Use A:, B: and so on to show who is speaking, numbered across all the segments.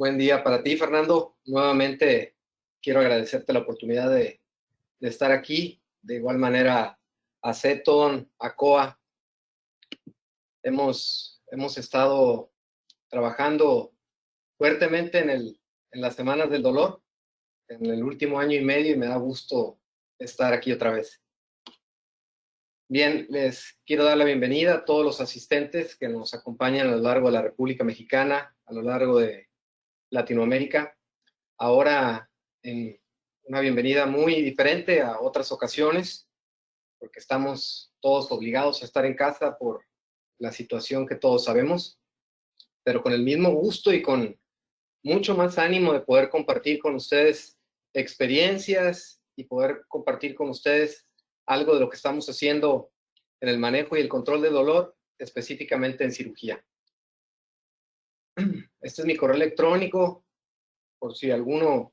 A: Buen día para ti, Fernando. Nuevamente quiero agradecerte la oportunidad de estar aquí. De igual manera, a Ceton, a COA. Hemos estado trabajando fuertemente en las semanas del dolor, en el último año y medio, y me da gusto estar aquí otra vez. Bien, les quiero dar la bienvenida a todos los asistentes que nos acompañan a lo largo de la República Mexicana, a lo largo de Latinoamérica. Ahora en una bienvenida muy diferente a otras ocasiones, porque estamos todos obligados a estar en casa por la situación que todos sabemos, pero con el mismo gusto y con mucho más ánimo de poder compartir con ustedes experiencias y poder compartir con ustedes algo de lo que estamos haciendo en el manejo y el control del dolor, específicamente en cirugía. Este es mi correo electrónico, por si alguno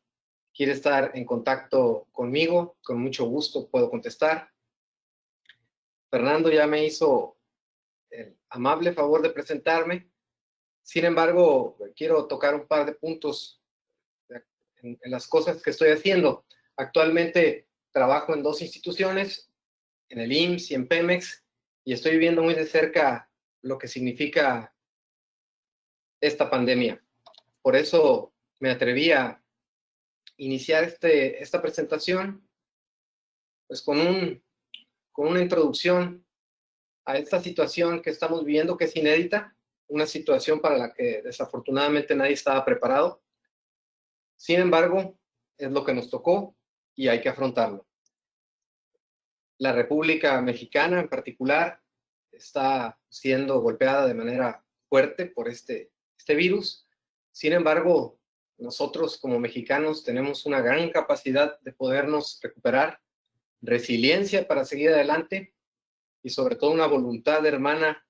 A: quiere estar en contacto conmigo, con mucho gusto puedo contestar. Fernando ya me hizo el amable favor de presentarme. Sin embargo, quiero tocar un par de puntos en las cosas que estoy haciendo. Actualmente trabajo en dos instituciones, en el IMSS y en Pemex, y estoy viendo muy de cerca lo que significa esta pandemia. Por eso me atreví a iniciar esta presentación pues con una introducción a esta situación que estamos viviendo, que es inédita, una situación para la que desafortunadamente nadie estaba preparado. Sin embargo, es lo que nos tocó y hay que afrontarlo. La República Mexicana en particular está siendo golpeada de manera fuerte por este virus. Sin embargo, nosotros como mexicanos tenemos una gran capacidad de podernos recuperar, resiliencia para seguir adelante y sobre todo una voluntad hermana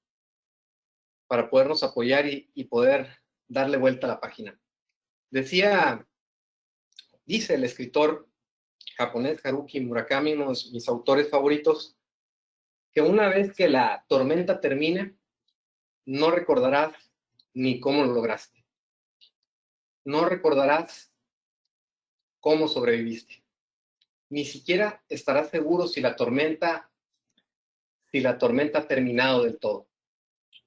A: para podernos apoyar y poder darle vuelta a la página. Dice el escritor japonés Haruki Murakami, uno de mis autores favoritos, que una vez que la tormenta termine, no recordarás ni cómo lo lograste. No recordarás cómo sobreviviste. Ni siquiera estarás seguro si la tormenta ha terminado del todo.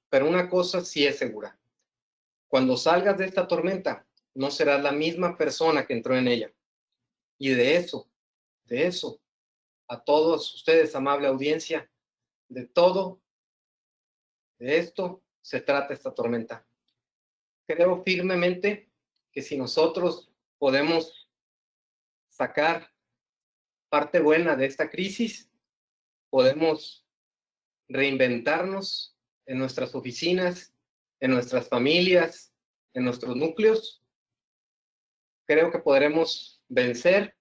A: Pero una cosa sí es segura. Cuando salgas de esta tormenta, no serás la misma persona que entró en ella. Y de eso, a todos ustedes, amable audiencia, de esto se trata esta tormenta. Creo firmemente que si nosotros podemos sacar parte buena de esta crisis, podemos reinventarnos en nuestras oficinas, en nuestras familias, en nuestros núcleos. Creo que podremos vencer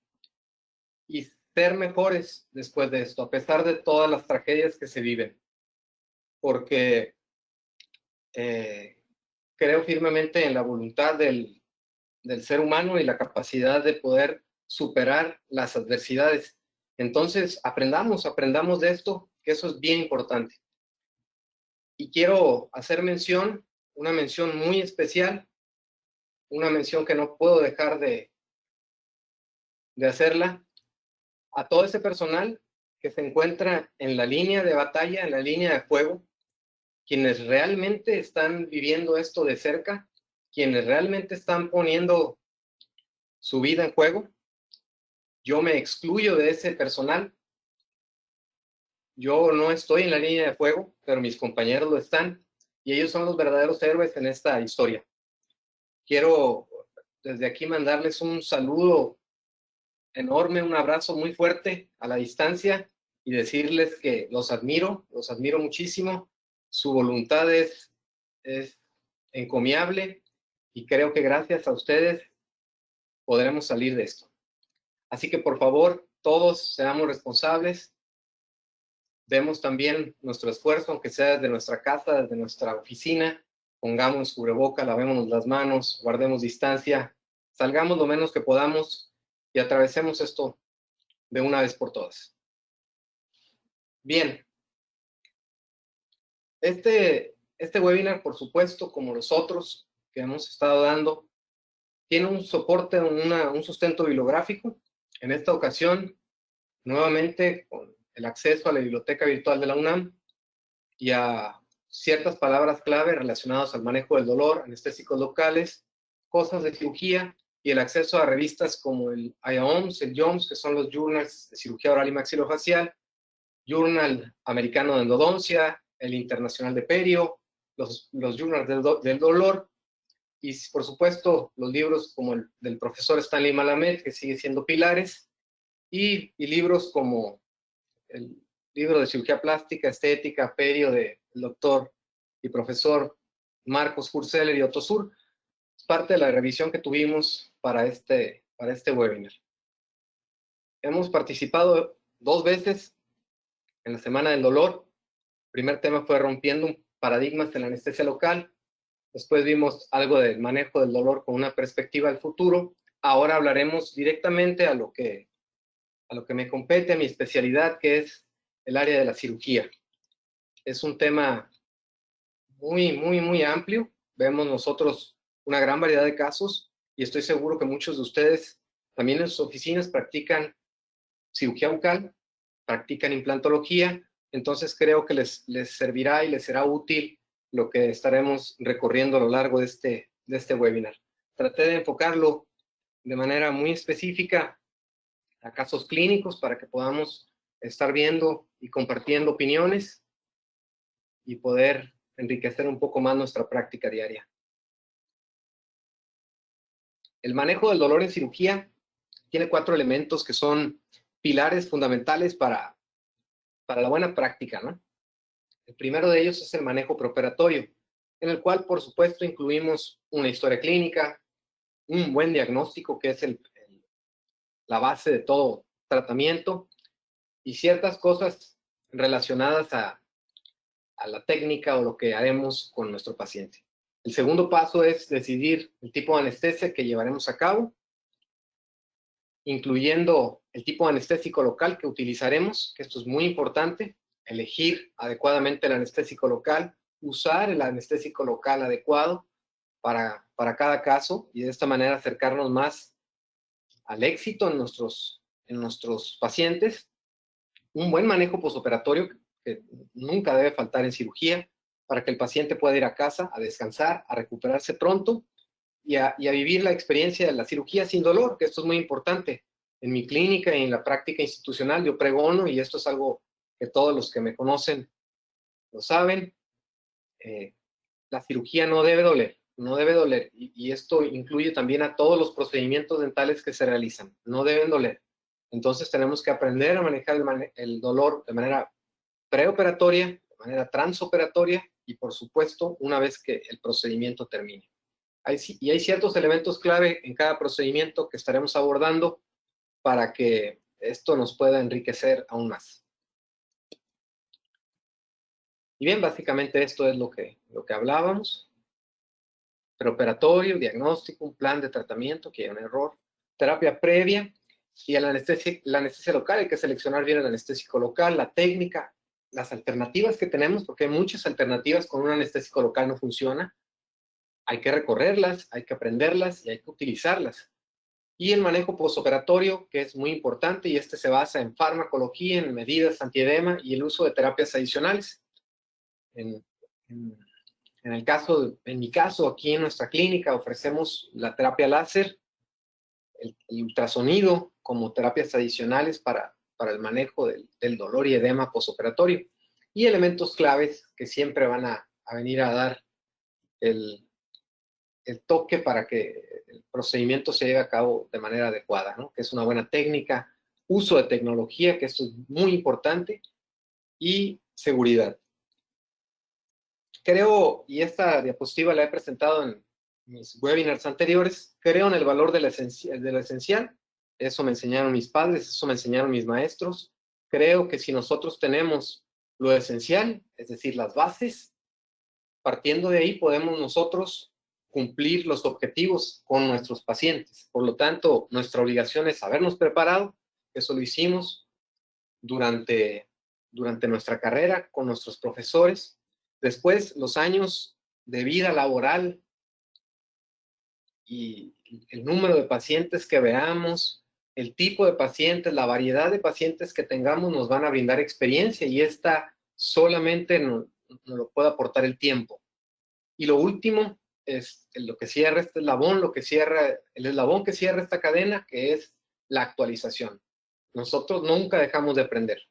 A: y ser mejores después de esto, a pesar de todas las tragedias que se viven. Porque creo firmemente en la voluntad del ser humano y la capacidad de poder superar las adversidades. Entonces, aprendamos de esto, que eso es bien importante. Y quiero hacer una mención muy especial, una mención que no puedo dejar de hacerla, a todo ese personal que se encuentra en la línea de batalla, en la línea de fuego, quienes realmente están viviendo esto de cerca, quienes realmente están poniendo su vida en juego. Yo me excluyo de ese personal. Yo no estoy en la línea de fuego, pero mis compañeros lo están, y ellos son los verdaderos héroes en esta historia. Quiero desde aquí mandarles un saludo enorme, un abrazo muy fuerte a la distancia y decirles que los admiro muchísimo. Su voluntad es encomiable y creo que gracias a ustedes podremos salir de esto. Así que por favor, todos seamos responsables, demos también nuestro esfuerzo, aunque sea desde nuestra casa, desde nuestra oficina, pongamos cubreboca, lavémonos las manos, guardemos distancia, salgamos lo menos que podamos y atravesemos esto de una vez por todas. Bien, este webinar, por supuesto, como los otros que hemos estado dando, tiene un soporte, un sustento bibliográfico. En esta ocasión, nuevamente, con el acceso a la biblioteca virtual de la UNAM y a ciertas palabras clave relacionadas al manejo del dolor, anestésicos locales, cosas de cirugía, y el acceso a revistas como el IAOMS, el JOMS, que son los Journals de Cirugía Oral y Maxilofacial, Journal Americano de Endodoncia, el Internacional de Perio, los Journals del Dolor, y por supuesto los libros como el del profesor Stanley Malamed, que sigue siendo pilares, y libros como el libro de cirugía plástica, estética, perio del doctor y profesor Marcos Hurseller y Otto Sur. Es parte de la revisión que tuvimos para este webinar. Hemos participado 2 veces en la Semana del Dolor. El primer tema fue rompiendo paradigmas en la anestesia local. Después vimos algo del manejo del dolor con una perspectiva del futuro. Ahora hablaremos directamente a lo que me compete, a mi especialidad, que es el área de la cirugía. Es un tema muy, muy, muy amplio. Vemos nosotros una gran variedad de casos y estoy seguro que muchos de ustedes también en sus oficinas practican cirugía bucal, practican implantología. Entonces creo que les servirá y les será útil lo que estaremos recorriendo a lo largo de este webinar. Traté de enfocarlo de manera muy específica a casos clínicos para que podamos estar viendo y compartiendo opiniones y poder enriquecer un poco más nuestra práctica diaria. El manejo del dolor en cirugía tiene 4 elementos que son pilares fundamentales para la buena práctica, ¿no? El primero de ellos es el manejo preoperatorio, en el cual, por supuesto, incluimos una historia clínica, un buen diagnóstico, que es la base de todo tratamiento, y ciertas cosas relacionadas a la técnica o lo que haremos con nuestro paciente. El segundo paso es decidir el tipo de anestesia que llevaremos a cabo, incluyendo el tipo de anestésico local que utilizaremos, que esto es muy importante, elegir adecuadamente el anestésico local, usar el anestésico local adecuado para cada caso y de esta manera acercarnos más al éxito en nuestros pacientes. Un buen manejo postoperatorio que nunca debe faltar en cirugía para que el paciente pueda ir a casa a descansar, a recuperarse pronto y a vivir la experiencia de la cirugía sin dolor, que esto es muy importante. En mi clínica y en la práctica institucional yo pregono, y esto es algo que todos los que me conocen lo saben, la cirugía no debe doler, no debe doler. Y esto incluye también a todos los procedimientos dentales que se realizan, no deben doler. Entonces tenemos que aprender a manejar el dolor de manera preoperatoria, de manera transoperatoria y por supuesto una vez que el procedimiento termine. Hay ciertos elementos clave en cada procedimiento que estaremos abordando para que esto nos pueda enriquecer aún más. Y bien, básicamente esto es lo que hablábamos. Preoperatorio, diagnóstico, un plan de tratamiento, que hay un error, terapia previa y la anestesia local. Hay que seleccionar bien el anestésico local, la técnica, las alternativas que tenemos, porque hay muchas alternativas con un anestésico local no funciona. Hay que recorrerlas, hay que aprenderlas y hay que utilizarlas. Y el manejo postoperatorio, que es muy importante, y este se basa en farmacología, en medidas antiedema y el uso de terapias adicionales. En mi caso, aquí en nuestra clínica ofrecemos la terapia láser, el ultrasonido como terapias adicionales para el manejo del dolor y edema postoperatorio. Y elementos claves que siempre van a venir a dar el toque para que el procedimiento se lleve a cabo de manera adecuada, ¿no? Que es una buena técnica, uso de tecnología, que esto es muy importante, y seguridad. Creo, y esta diapositiva la he presentado en mis webinars anteriores, creo en el valor de lo esencial. Eso me enseñaron mis padres, eso me enseñaron mis maestros. Creo que si nosotros tenemos lo esencial, es decir, las bases, partiendo de ahí podemos nosotros cumplir los objetivos con nuestros pacientes. Por lo tanto, nuestra obligación es habernos preparado. Eso lo hicimos durante nuestra carrera con nuestros profesores. Después, los años de vida laboral y el número de pacientes que veamos, el tipo de pacientes, la variedad de pacientes que tengamos nos van a brindar experiencia y esta solamente nos lo puede aportar el tiempo. Y lo último es lo que cierra este eslabón, el eslabón que cierra esta cadena, que es la actualización. Nosotros nunca dejamos de aprender.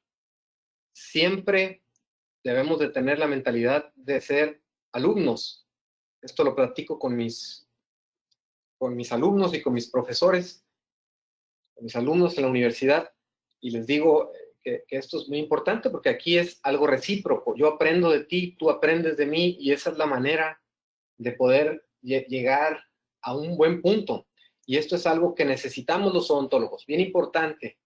A: Siempre debemos de tener la mentalidad de ser alumnos. Esto lo platico con mis alumnos y con mis profesores, con mis alumnos en la universidad, y les digo que esto es muy importante porque aquí es algo recíproco. Yo aprendo de ti, tú aprendes de mí, y esa es la manera de poder llegar a un buen punto. Y esto es algo que necesitamos los odontólogos, bien importante.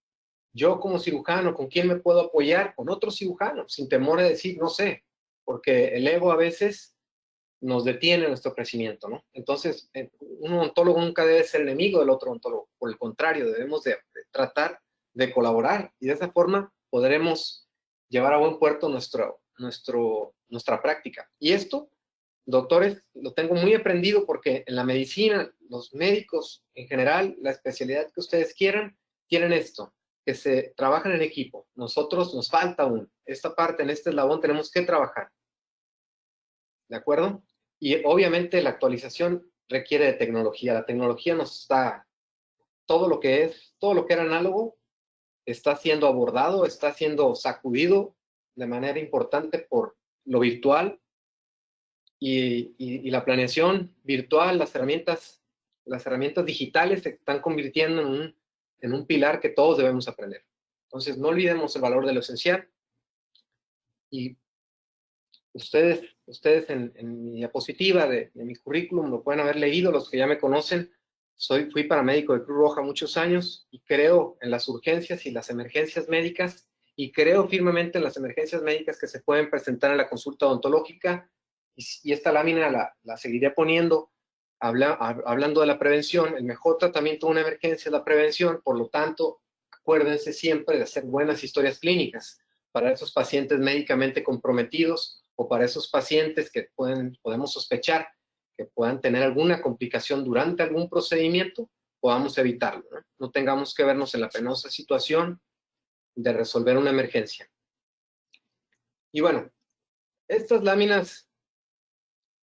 A: Yo como cirujano, ¿con quién me puedo apoyar? Con otro cirujano, sin temor a decir, no sé, porque el ego a veces nos detiene nuestro crecimiento, ¿no? Entonces, un odontólogo nunca debe ser enemigo del otro odontólogo. Por el contrario, debemos de tratar de colaborar y de esa forma podremos llevar a buen puerto nuestra práctica. Y esto, doctores, lo tengo muy aprendido porque en la medicina, los médicos en general, la especialidad que ustedes quieran, tienen esto, que se trabajan en equipo. Nosotros nos falta aún. Esta parte, en este eslabón, tenemos que trabajar. ¿De acuerdo? Y obviamente la actualización requiere de tecnología. La tecnología nos está, todo lo que era análogo, está siendo abordado, está siendo sacudido de manera importante por lo virtual y la planeación virtual, las herramientas digitales se están convirtiendo en un pilar que todos debemos aprender. Entonces, no olvidemos el valor de lo esencial. Y ustedes en mi diapositiva de mi currículum lo pueden haber leído, los que ya me conocen. Fui paramédico de Cruz Roja muchos años y creo en las urgencias y las emergencias médicas, y creo firmemente en las emergencias médicas que se pueden presentar en la consulta odontológica, y esta lámina la seguiré poniendo hablando de la prevención. El mejor tratamiento de una emergencia es la prevención, por lo tanto, acuérdense siempre de hacer buenas historias clínicas para esos pacientes médicamente comprometidos o para esos pacientes que podemos sospechar que puedan tener alguna complicación durante algún procedimiento, podamos evitarlo, ¿no? No tengamos que vernos en la penosa situación de resolver una emergencia. Y bueno, estas láminas,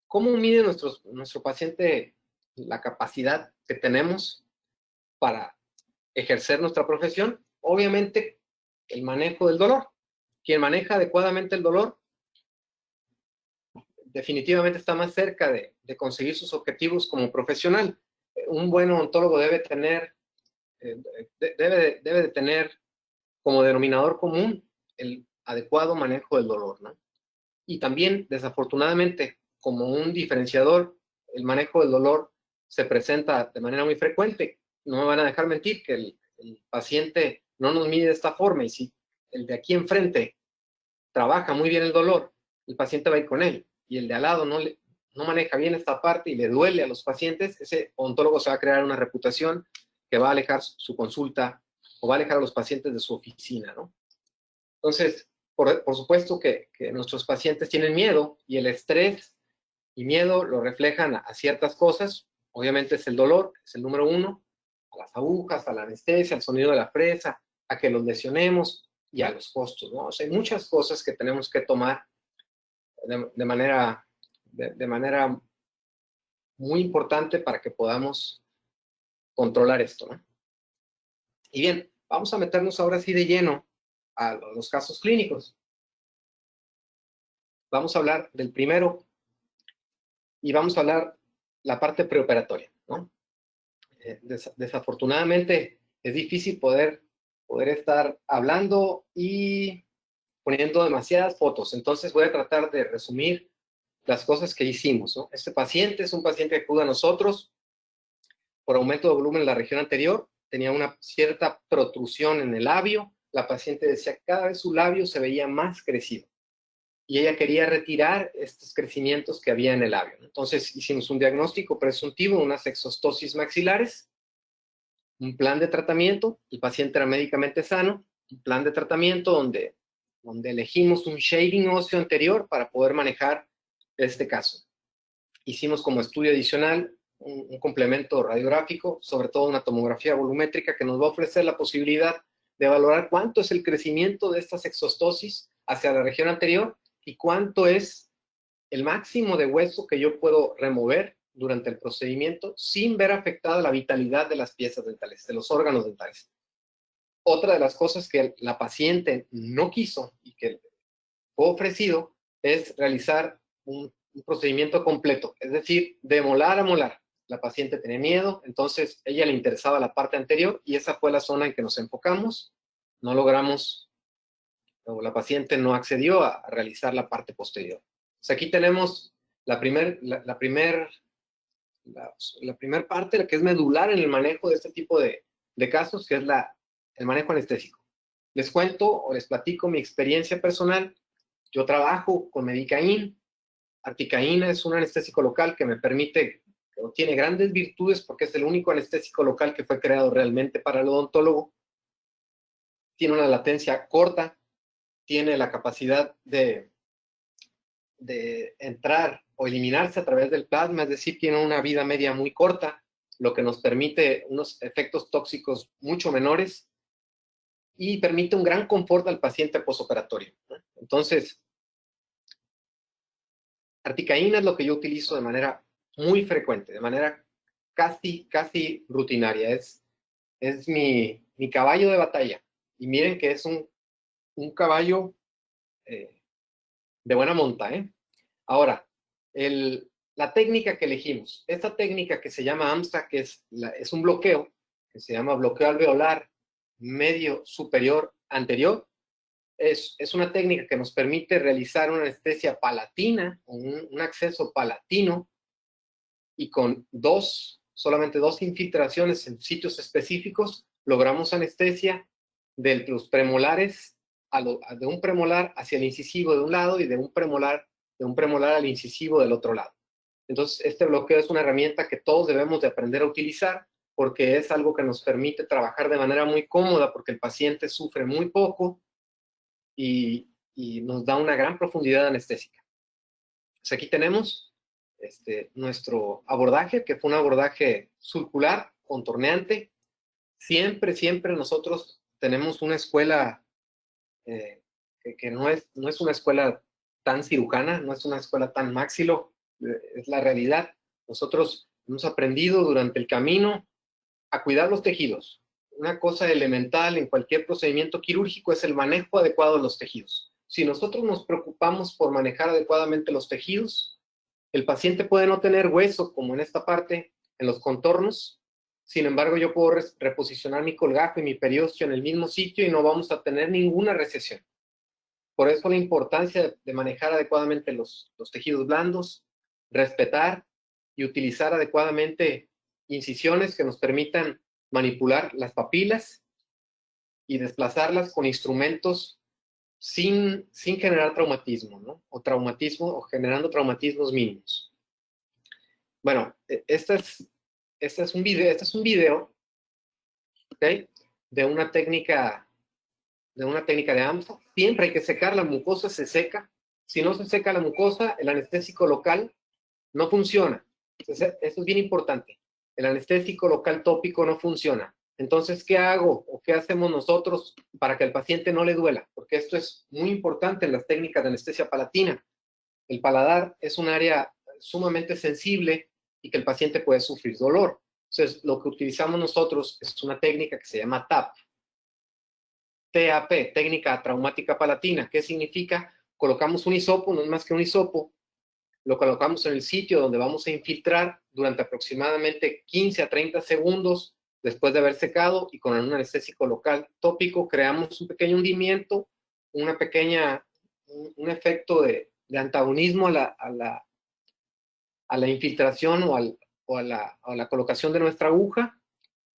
A: ¿cómo mide nuestro paciente la capacidad que tenemos para ejercer nuestra profesión? Obviamente, el manejo del dolor. Quien maneja adecuadamente el dolor definitivamente está más cerca de conseguir sus objetivos como profesional. Un buen odontólogo debe de tener como denominador común el adecuado manejo del dolor, ¿no? Y también, desafortunadamente, como un diferenciador, el manejo del dolor se presenta de manera muy frecuente. No me van a dejar mentir que el paciente no nos mide de esta forma, y si el de aquí enfrente trabaja muy bien el dolor, el paciente va a ir con él, y el de al lado no maneja bien esta parte y le duele a los pacientes, ese odontólogo se va a crear una reputación que va a alejar su consulta o va a alejar a los pacientes de su oficina, ¿no? Entonces, por supuesto que nuestros pacientes tienen miedo, y el estrés y miedo lo reflejan a ciertas cosas. Obviamente es el dolor, es el número uno, a las agujas, a la anestesia, al sonido de la fresa, a que los lesionemos y a los costos, ¿no? O sea, hay muchas cosas que tenemos que tomar de manera muy importante para que podamos controlar esto, ¿no? Y bien, vamos a meternos ahora sí de lleno a los casos clínicos. Vamos a hablar del primero y vamos a hablar la parte preoperatoria, ¿no? Desafortunadamente es difícil poder estar hablando y poniendo demasiadas fotos, entonces voy a tratar de resumir las cosas que hicimos, ¿no? Este paciente es un paciente que acude a nosotros por aumento de volumen en la región anterior, tenía una cierta protrusión en el labio, la paciente decía que cada vez su labio se veía más crecido y ella quería retirar estos crecimientos que había en el labio. Entonces hicimos un diagnóstico presuntivo de unas exostosis maxilares, un plan de tratamiento, el paciente era médicamente sano, un plan de tratamiento donde elegimos un shading óseo anterior para poder manejar este caso. Hicimos como estudio adicional un complemento radiográfico, sobre todo una tomografía volumétrica que nos va a ofrecer la posibilidad de valorar cuánto es el crecimiento de estas exostosis hacia la región anterior y cuánto es el máximo de hueso que yo puedo remover durante el procedimiento sin ver afectada la vitalidad de las piezas dentales, de los órganos dentales. Otra de las cosas que la paciente no quiso y que fue ofrecido es realizar un procedimiento completo, es decir, de molar a molar. La paciente tenía miedo, entonces a ella le interesaba la parte anterior y esa fue la zona en que nos enfocamos. No logramos, o la paciente no accedió a realizar la parte posterior. Entonces aquí tenemos la primer parte, la que es medular en el manejo de este tipo de casos, que es el manejo anestésico. Les cuento o les platico mi experiencia personal. Yo trabajo con Medicaín. Articaína es un anestésico local que me permite, o tiene grandes virtudes porque es el único anestésico local que fue creado realmente para el odontólogo. Tiene una latencia corta, tiene la capacidad de entrar o eliminarse a través del plasma, es decir, tiene una vida media muy corta, lo que nos permite unos efectos tóxicos mucho menores y permite un gran confort al paciente posoperatorio, ¿no? Entonces, articaína es lo que yo utilizo de manera muy frecuente, de manera casi rutinaria. Es mi caballo de batalla. Y miren que es un caballo de buena monta, ¿eh? Ahora, la técnica que elegimos, esta técnica que se llama AMSA, que es un bloqueo, que se llama bloqueo alveolar medio superior anterior, es una técnica que nos permite realizar una anestesia palatina, un acceso palatino, y con solamente dos infiltraciones en sitios específicos, logramos anestesia de los premolares, de un premolar hacia el incisivo de un lado y de un premolar al incisivo del otro lado. Entonces, este bloqueo es una herramienta que todos debemos de aprender a utilizar porque es algo que nos permite trabajar de manera muy cómoda porque el paciente sufre muy poco y nos da una gran profundidad anestésica. Pues aquí tenemos nuestro abordaje, que fue un abordaje circular, contorneante. Siempre nosotros tenemos una escuela que no es una escuela tan cirujana, no es una escuela tan maxilo, es la realidad. Nosotros hemos aprendido durante el camino a cuidar los tejidos. Una cosa elemental en cualquier procedimiento quirúrgico es el manejo adecuado de los tejidos. Si nosotros nos preocupamos por manejar adecuadamente los tejidos, el paciente puede no tener hueso, como en esta parte, en los contornos. Sin embargo, yo puedo reposicionar mi colgajo y mi periósteo en el mismo sitio y no vamos a tener ninguna recesión. Por eso la importancia de manejar adecuadamente los tejidos blandos, respetar y utilizar adecuadamente incisiones que nos permitan manipular las papilas y desplazarlas con instrumentos sin generar traumatismo, ¿no? O generando traumatismos mínimos. Bueno, este es un video, ¿okay? de una técnica de AMSA. Siempre hay que secar, la mucosa se seca. Si no se seca la mucosa, el anestésico local no funciona. Entonces, eso es bien importante. El anestésico local tópico no funciona. Entonces, ¿qué hago o qué hacemos nosotros para que al paciente no le duela? Porque esto es muy importante en las técnicas de anestesia palatina. El paladar es un área sumamente sensible y que el paciente puede sufrir dolor. Entonces, lo que utilizamos nosotros es una técnica que se llama TAP. TAP, técnica traumática palatina. ¿Qué significa? Colocamos un hisopo, no es más que un hisopo, lo colocamos en el sitio donde vamos a infiltrar durante aproximadamente 15 a 30 segundos después de haber secado y con un anestésico local tópico creamos un pequeño hundimiento, un efecto de antagonismo a la infiltración o a la colocación de nuestra aguja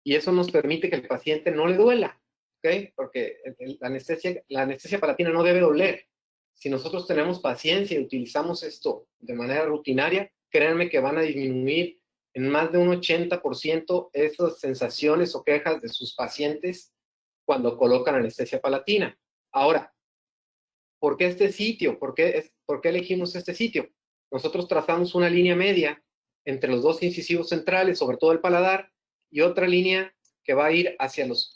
A: y eso nos permite que el paciente no le duela, ¿ok? Porque la anestesia palatina no debe doler. Si nosotros tenemos paciencia y utilizamos esto de manera rutinaria, créanme que van a disminuir en más de un 80% esas sensaciones o quejas de sus pacientes cuando colocan anestesia palatina. Ahora, ¿por qué este sitio? ¿Por qué elegimos este sitio? Nosotros trazamos una línea media entre los dos incisivos centrales, sobre todo el paladar, y otra línea que va a ir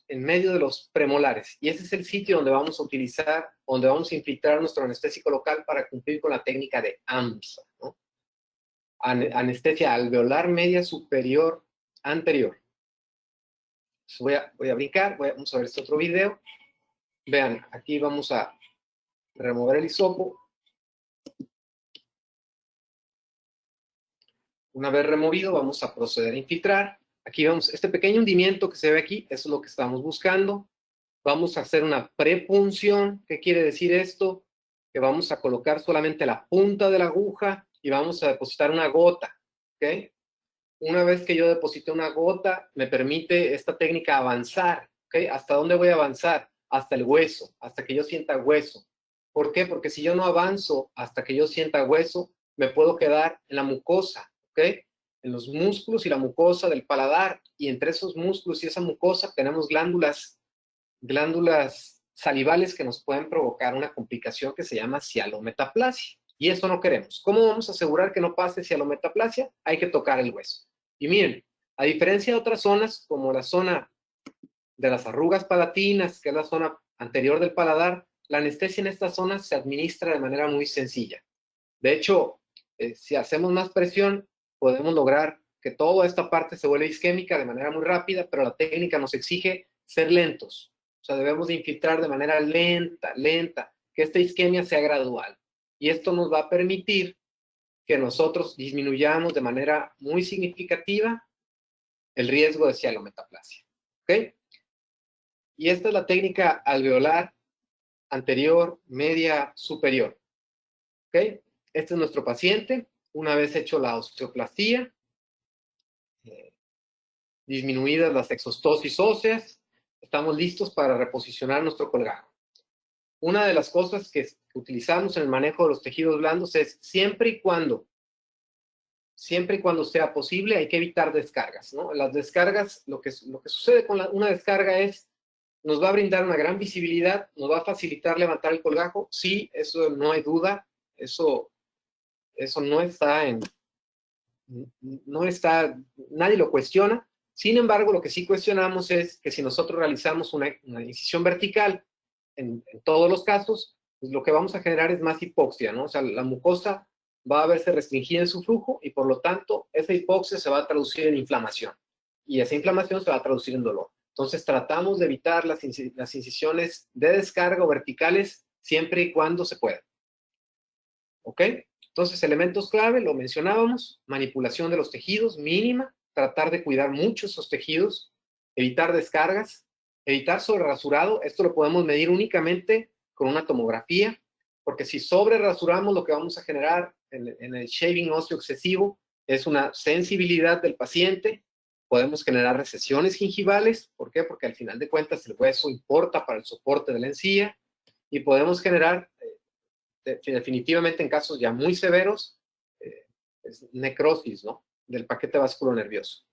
A: en medio de los premolares. Y ese es el sitio donde vamos a utilizar, donde vamos a infiltrar nuestro anestésico local para cumplir con la técnica de AMSA, ¿no? Anestesia alveolar media superior anterior. Voy a brincar, vamos a ver este otro video. Vean, aquí vamos a remover el hisopo. Una vez removido, vamos a proceder a infiltrar. Aquí vemos este pequeño hundimiento que se ve aquí, eso es lo que estamos buscando. Vamos a hacer una prepunción. ¿Qué quiere decir esto? Que vamos a colocar solamente la punta de la aguja y vamos a depositar una gota, ¿ok? Una vez que yo deposité una gota, me permite esta técnica avanzar, ¿ok? ¿Hasta dónde voy a avanzar? Hasta el hueso, hasta que yo sienta hueso. ¿Por qué? Porque si yo no avanzo hasta que yo sienta hueso, me puedo quedar en la mucosa, ¿ok? En los músculos y la mucosa del paladar. Y entre esos músculos y esa mucosa tenemos glándulas salivales que nos pueden provocar una complicación que se llama cialometaplasia. Y eso no queremos. ¿Cómo vamos a asegurar que no pase cialometaplasia? Hay que tocar el hueso. Y miren, a diferencia de otras zonas, como la zona de las arrugas palatinas, que es la zona anterior del paladar, la anestesia en esta zona se administra de manera muy sencilla. De hecho, si hacemos más presión, podemos lograr que toda esta parte se vuelva isquémica de manera muy rápida, pero la técnica nos exige ser lentos. O sea, debemos de infiltrar de manera lenta, que esta isquemia sea gradual. Y esto nos va a permitir que nosotros disminuyamos de manera muy significativa el riesgo de cialometaplasia. ¿Ok? Y esta es la técnica alveolar anterior, media, superior. ¿Ok? Este es nuestro paciente. Una vez hecho la osteoplastía, disminuidas las exostosis óseas, estamos listos para reposicionar nuestro colgajo. Una de las cosas que utilizamos en el manejo de los tejidos blandos es siempre y cuando sea posible, hay que evitar descargas, ¿no? Las descargas, lo que sucede con una descarga es, nos va a brindar una gran visibilidad, nos va a facilitar levantar el colgajo, sí, eso no hay duda, eso no está, nadie lo cuestiona. Sin embargo, lo que sí cuestionamos es que si nosotros realizamos una incisión vertical, en todos los casos, pues lo que vamos a generar es más hipoxia, ¿no? O sea, la mucosa va a verse restringida en su flujo y por lo tanto esa hipoxia se va a traducir en inflamación y esa inflamación se va a traducir en dolor. Entonces tratamos de evitar las incisiones de descarga o verticales siempre y cuando se pueda. ¿Ok? Entonces, elementos clave, lo mencionábamos, manipulación de los tejidos mínima, tratar de cuidar mucho esos tejidos, evitar descargas, evitar sobrerasurado. Esto lo podemos medir únicamente con una tomografía, porque si sobrerasuramos, lo que vamos a generar en el shaving óseo excesivo es una sensibilidad del paciente. Podemos generar recesiones gingivales. ¿Por qué? Porque al final de cuentas el hueso importa para el soporte de la encía y podemos generar definitivamente en casos ya muy severos, es necrosis, ¿no? Del paquete vasculonervioso.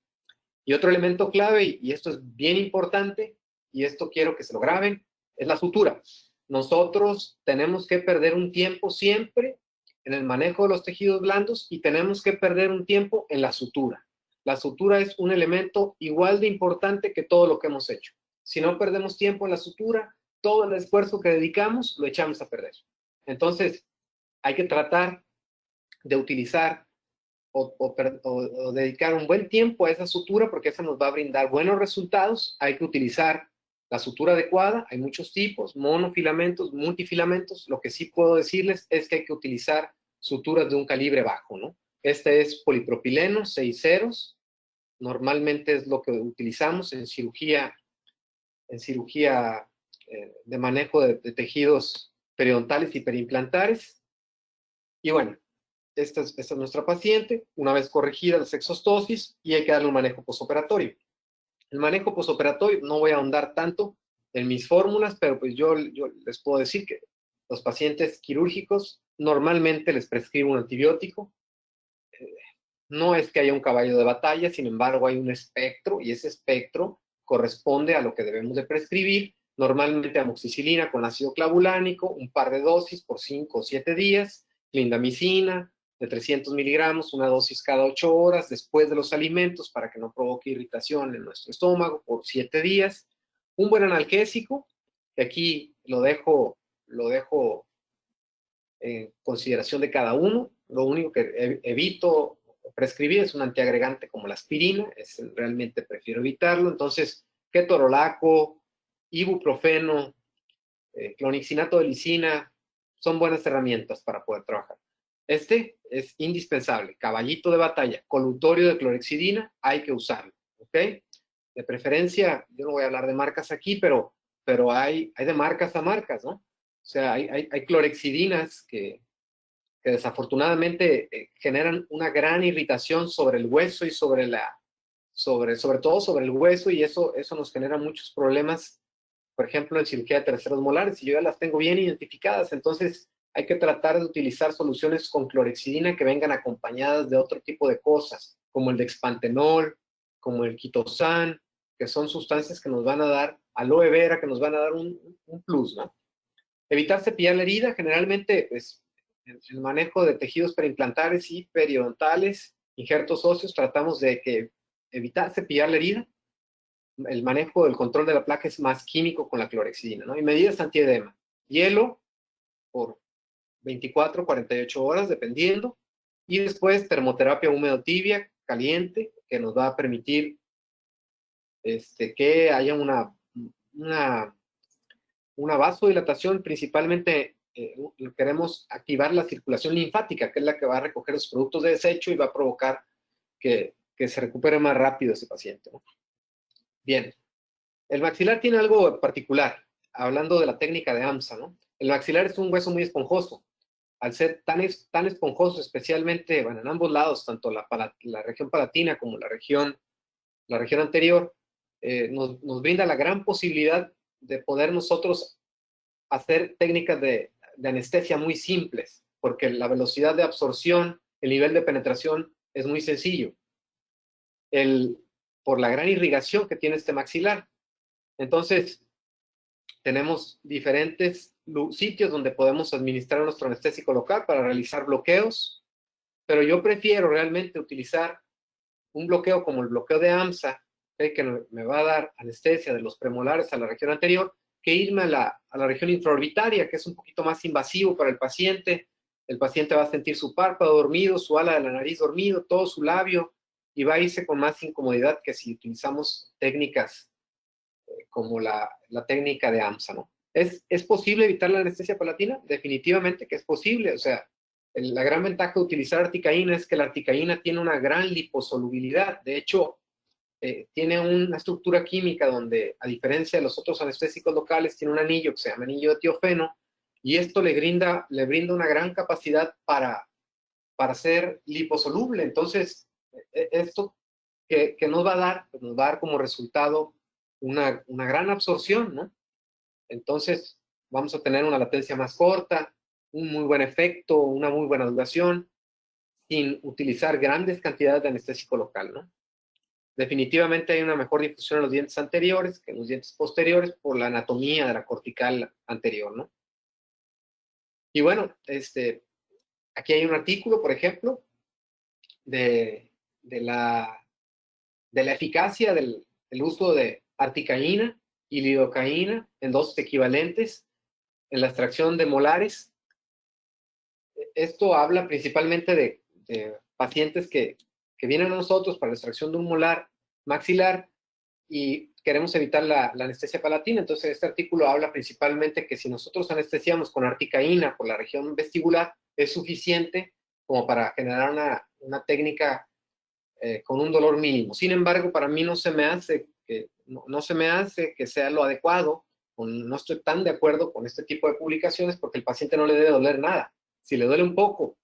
A: Y otro elemento clave, y esto es bien importante, y esto quiero que se lo graben, es la sutura. Nosotros tenemos que perder un tiempo siempre en el manejo de los tejidos blandos y tenemos que perder un tiempo en la sutura. La sutura es un elemento igual de importante que todo lo que hemos hecho. Si no perdemos tiempo en la sutura, todo el esfuerzo que dedicamos lo echamos a perder. Entonces, hay que tratar de utilizar o dedicar un buen tiempo a esa sutura porque esa nos va a brindar buenos resultados. Hay que utilizar la sutura adecuada. Hay muchos tipos, monofilamentos, multifilamentos. Lo que sí puedo decirles es que hay que utilizar suturas de un calibre bajo, ¿no? Este es polipropileno, 6 ceros. Normalmente es lo que utilizamos en cirugía de manejo de tejidos periodontales y perimplantares. Y bueno, esta es nuestra paciente, una vez corregida la exostosis, y hay que darle un manejo posoperatorio. El manejo posoperatorio, no voy a ahondar tanto en mis fórmulas, pero pues yo les puedo decir que los pacientes quirúrgicos normalmente les prescribo un antibiótico. No es que haya un caballo de batalla, sin embargo hay un espectro, y ese espectro corresponde a lo que debemos de prescribir, normalmente amoxicilina con ácido clavulánico, un par de dosis por 5 o 7 días, clindamicina, de 300 miligramos, una dosis cada 8 horas después de los alimentos para que no provoque irritación en nuestro estómago por 7 días. Un buen analgésico, que aquí lo dejo en consideración de cada uno. Lo único que evito prescribir es un antiagregante como la aspirina, realmente prefiero evitarlo. Entonces, ketorolaco, ibuprofeno, clonixinato de lisina, son buenas herramientas para poder trabajar. Este es indispensable, caballito de batalla, colutorio de clorhexidina, hay que usarlo, ¿ok? De preferencia, yo no voy a hablar de marcas aquí, pero hay de marcas a marcas, ¿no? O sea, hay clorhexidinas que desafortunadamente generan una gran irritación sobre el hueso y sobre todo sobre el hueso, y eso nos genera muchos problemas, por ejemplo, en cirugía de terceros molares, y yo ya las tengo bien identificadas. Entonces hay que tratar de utilizar soluciones con clorhexidina que vengan acompañadas de otro tipo de cosas, como el dexpantenol, como el quitosan, que son sustancias que nos van a dar, aloe vera, que nos van a dar un plus, ¿no? Evitar cepillar la herida, generalmente, pues, el manejo de tejidos perimplantares y periodontales, injertos óseos, tratamos de evitar cepillar la herida. El manejo del control de la placa es más químico con la clorhexidina, ¿no? Y medidas antiedema. Hielo por 24, 48 horas, dependiendo. Y después termoterapia húmedo tibia, caliente, que nos va a permitir que haya una vasodilatación. Principalmente queremos activar la circulación linfática, que es la que va a recoger los productos de desecho y va a provocar que se recupere más rápido ese paciente, ¿no? Bien, el maxilar tiene algo particular, hablando de la técnica de AMSA, ¿no? El maxilar es un hueso muy esponjoso. Al ser tan esponjoso, especialmente, bueno, en ambos lados, tanto la región palatina como la región anterior, nos brinda la gran posibilidad de poder nosotros hacer técnicas de anestesia muy simples, porque la velocidad de absorción, el nivel de penetración es muy sencillo, por la gran irrigación que tiene este maxilar. Entonces, tenemos diferentes sitios donde podemos administrar nuestro anestésico local para realizar bloqueos, pero yo prefiero realmente utilizar un bloqueo como el bloqueo de AMSA, que me va a dar anestesia de los premolares a la región anterior, que irme a la región infraorbitaria, que es un poquito más invasivo para el paciente. El paciente va a sentir su párpado dormido, su ala de la nariz dormido, todo su labio, y va a irse con más incomodidad que si utilizamos técnicas como la técnica de AMSA, ¿no? ¿Es posible evitar la anestesia palatina? Definitivamente que es posible. O sea, la gran ventaja de utilizar articaína es que la articaína tiene una gran liposolubilidad. De hecho, tiene una estructura química donde, a diferencia de los otros anestésicos locales, tiene un anillo que se llama anillo de tiofeno, y esto le brinda una gran capacidad para ser liposoluble. Entonces, esto que nos va a dar, pues nos va a dar como resultado una gran absorción, ¿no? Entonces, vamos a tener una latencia más corta, un muy buen efecto, una muy buena duración, sin utilizar grandes cantidades de anestésico local, ¿no? Definitivamente hay una mejor difusión en los dientes anteriores que en los dientes posteriores por la anatomía de la cortical anterior, ¿no? Y bueno, aquí hay un artículo, por ejemplo, de la eficacia del uso de articaína y lidocaína en dosis equivalentes en la extracción de molares. Esto habla principalmente de pacientes que vienen a nosotros para la extracción de un molar maxilar y queremos evitar la anestesia palatina. Entonces, este artículo habla principalmente que si nosotros anestesiamos con articaína por la región vestibular, es suficiente como para generar una técnica con un dolor mínimo. Sin embargo, para mí no se me hace que sea lo adecuado, no estoy tan de acuerdo con este tipo de publicaciones porque el paciente no le debe doler nada. Si le duele un poco,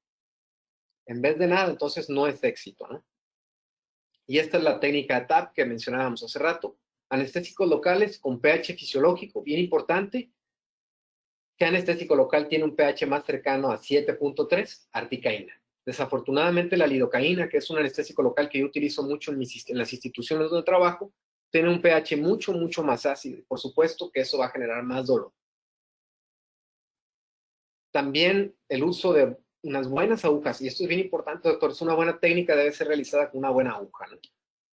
A: en vez de nada, entonces no es éxito, ¿no? Y esta es la técnica de TAP que mencionábamos hace rato. Anestésicos locales con pH fisiológico, bien importante. ¿Qué anestésico local tiene un pH más cercano a 7.3? Articaína. Desafortunadamente, la lidocaína, que es un anestésico local que yo utilizo mucho en las instituciones donde trabajo, tiene un pH mucho, mucho más ácido. Por supuesto que eso va a generar más dolor. También el uso de unas buenas agujas, y esto es bien importante, doctor, es una buena técnica, debe ser realizada con una buena aguja, ¿no?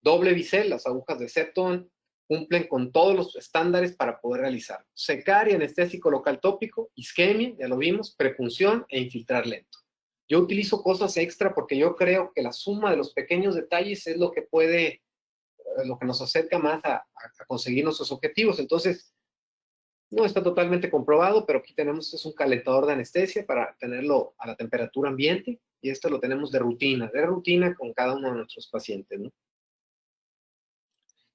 A: Doble bisel, las agujas de Septon cumplen con todos los estándares para poder realizar. Secar y anestésico local tópico, isquemia, ya lo vimos, prepunción e infiltrar lento. Yo utilizo cosas extra porque yo creo que la suma de los pequeños detalles es lo que puede, lo que nos acerca más a conseguir nuestros objetivos. Entonces, no está totalmente comprobado, pero aquí tenemos, es un calentador de anestesia para tenerlo a la temperatura ambiente, y esto lo tenemos de rutina con cada uno de nuestros pacientes, ¿no?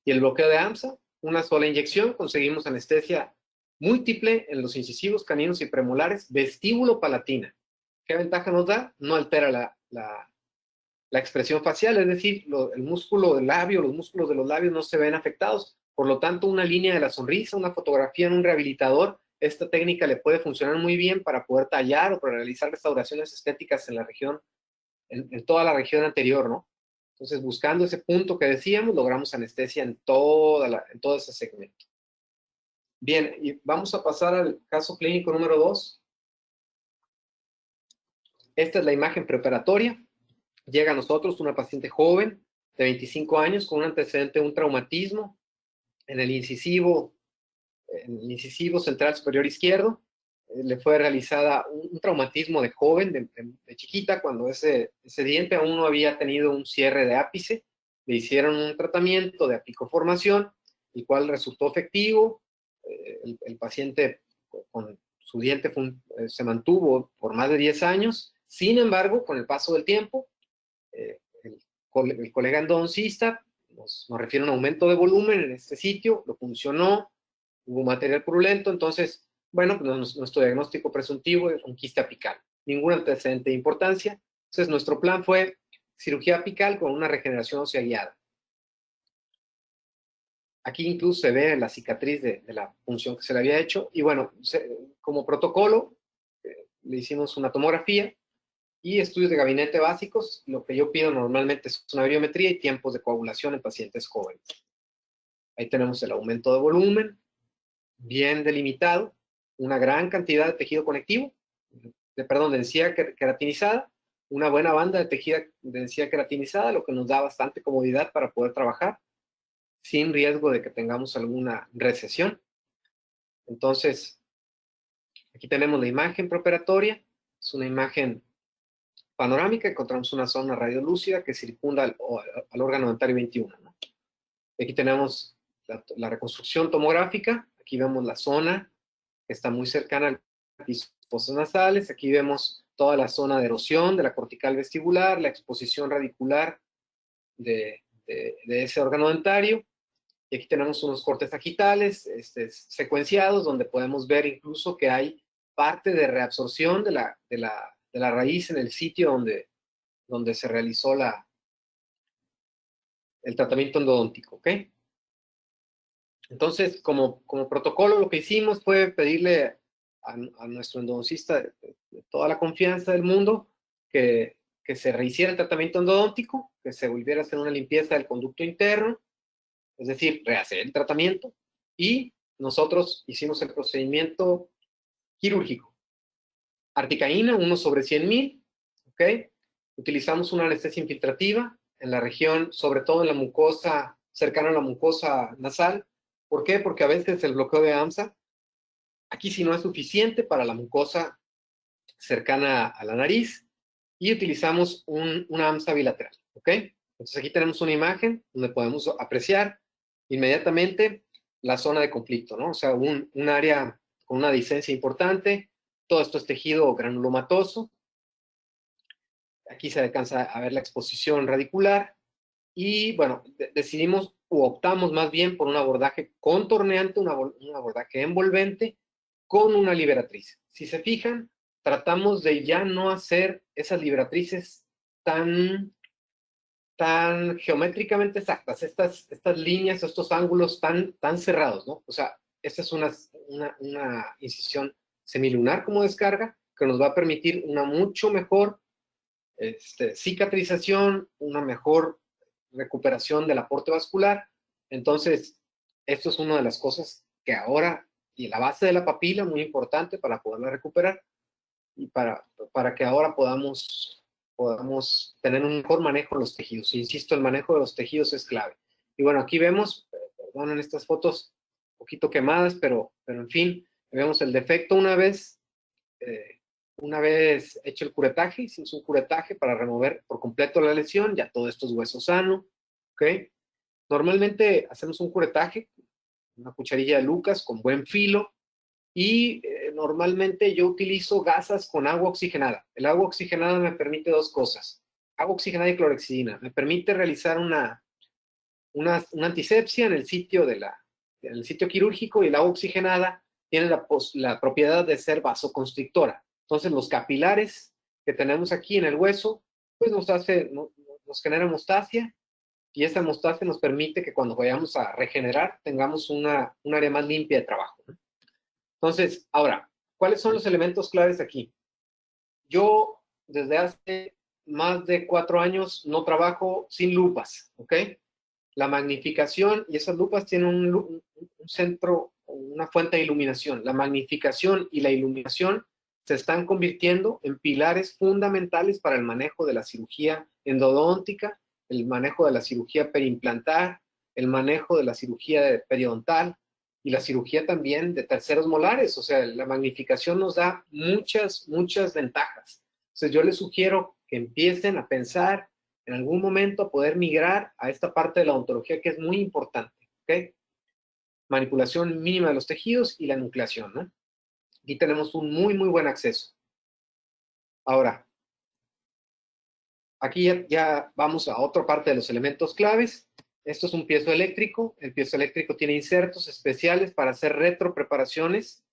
A: Y el bloqueo de AMSA, una sola inyección, conseguimos anestesia múltiple en los incisivos, caninos y premolares, vestíbulo palatina. ¿Qué ventaja nos da? No altera la expresión facial, es decir, el músculo del labio, los músculos de los labios no se ven afectados. Por lo tanto, una línea de la sonrisa, una fotografía en un rehabilitador, esta técnica le puede funcionar muy bien para poder tallar o para realizar restauraciones estéticas en la región, en toda la región anterior, ¿no? Entonces, buscando ese punto que decíamos, logramos anestesia en todo ese segmento. Bien, y vamos a pasar al caso clínico número 2. Esta es la imagen preoperatoria. Llega a nosotros una paciente joven de 25 años con un antecedente de un traumatismo en el incisivo central superior izquierdo. Le fue realizada un traumatismo de joven, de chiquita, cuando ese diente aún no había tenido un cierre de ápice. Le hicieron un tratamiento de apicoformación, el cual resultó efectivo. El paciente con su diente se mantuvo por más de 10 años. Sin embargo, con el paso del tiempo, el colega endodoncista nos refiere a un aumento de volumen en este sitio, lo puncionó, hubo material purulento, entonces, bueno, pues nuestro diagnóstico presuntivo es un quiste apical, ningún antecedente de importancia. Entonces, nuestro plan fue cirugía apical con una regeneración ósea guiada. Aquí incluso se ve la cicatriz de la punción que se le había hecho, y bueno, como protocolo, le hicimos una tomografía y estudios de gabinete básicos. Lo que yo pido normalmente es una biometría y tiempos de coagulación en pacientes jóvenes. Ahí tenemos el aumento de volumen, bien delimitado, una gran cantidad de tejido conectivo, de densidad queratinizada, una buena banda de densidad queratinizada, lo que nos da bastante comodidad para poder trabajar sin riesgo de que tengamos alguna recesión. Entonces, aquí tenemos la imagen preoperatoria, es una imagen panorámica, encontramos una zona radiolúcida que circunda al órgano dentario 21, ¿no? Aquí tenemos la reconstrucción tomográfica, aquí vemos la zona que está muy cercana al piso de fosas nasales, aquí vemos toda la zona de erosión de la cortical vestibular, la exposición radicular de ese órgano dentario, y aquí tenemos unos cortes sagitales secuenciados, donde podemos ver incluso que hay parte de reabsorción de la raíz en el sitio donde se realizó el tratamiento endodóntico, ¿ok? Entonces, como protocolo, lo que hicimos fue pedirle a nuestro endodoncista de toda la confianza del mundo que se rehiciera el tratamiento endodóntico, que se volviera a hacer una limpieza del conducto interno, es decir, rehacer el tratamiento, y nosotros hicimos el procedimiento quirúrgico. Articaína, 1/100,000, ¿ok? Utilizamos una anestesia infiltrativa en la región, sobre todo en la mucosa, cercana a la mucosa nasal. ¿Por qué? Porque a veces el bloqueo de AMSA, aquí sí no es suficiente para la mucosa cercana a la nariz, y utilizamos una AMSA bilateral, ¿ok? Entonces aquí tenemos una imagen donde podemos apreciar inmediatamente la zona de conflicto, ¿no? O sea, un área con una disencia importante, todo esto es tejido granulomatoso. Aquí se alcanza a ver la exposición radicular, y bueno, decidimos o optamos más bien por un abordaje contorneante, un abordaje envolvente con una liberatriz. Si se fijan, tratamos de ya no hacer esas liberatrices tan geométricamente exactas, estas líneas, estos ángulos tan cerrados, ¿no? O sea, esta es una incisión semilunar como descarga, que nos va a permitir una mucho mejor cicatrización, una mejor recuperación del aporte vascular. Entonces, esto es una de las cosas que ahora, y la base de la papila, muy importante para poderla recuperar. y para que ahora podamos tener un mejor manejo de los tejidos. Insisto, el manejo de los tejidos es clave. Y bueno, aquí vemos, perdonen estas fotos un poquito quemadas, pero en fin, vemos el defecto una vez hecho el curetaje. Hicimos un curetaje para remover por completo la lesión, ya todo esto es hueso sano, ¿ok? Normalmente hacemos un curetaje, una cucharilla de Lucas con buen filo, y normalmente yo utilizo gasas con agua oxigenada. El agua oxigenada me permite dos cosas: agua oxigenada y clorexidina. Me permite realizar una antisepsia en el sitio quirúrgico, y el agua oxigenada tiene la propiedad de ser vasoconstrictora. Entonces los capilares que tenemos aquí en el hueso, pues nos genera hemostasia, y esa hemostasia nos permite que cuando vayamos a regenerar tengamos un área más limpia de trabajo, ¿no? Entonces, ahora, ¿cuáles son los elementos claves aquí? Yo desde hace más de 4 años no trabajo sin lupas, ¿ok? La magnificación, y esas lupas tienen un centro, una fuente de iluminación. La magnificación y la iluminación se están convirtiendo en pilares fundamentales para el manejo de la cirugía endodóntica, el manejo de la cirugía periimplantar, el manejo de la cirugía periodontal y la cirugía también de terceros molares. O sea, la magnificación nos da muchas ventajas. Entonces yo les sugiero que empiecen a pensar en algún momento a poder migrar a esta parte de la odontología que es muy importante, ¿ok? Manipulación mínima de los tejidos y la nucleación, ¿no? Aquí tenemos un muy buen acceso. Ahora, aquí ya vamos a otra parte de los elementos claves. Esto es un piezoeléctrico. El piezoeléctrico tiene insertos especiales para hacer retropreparaciones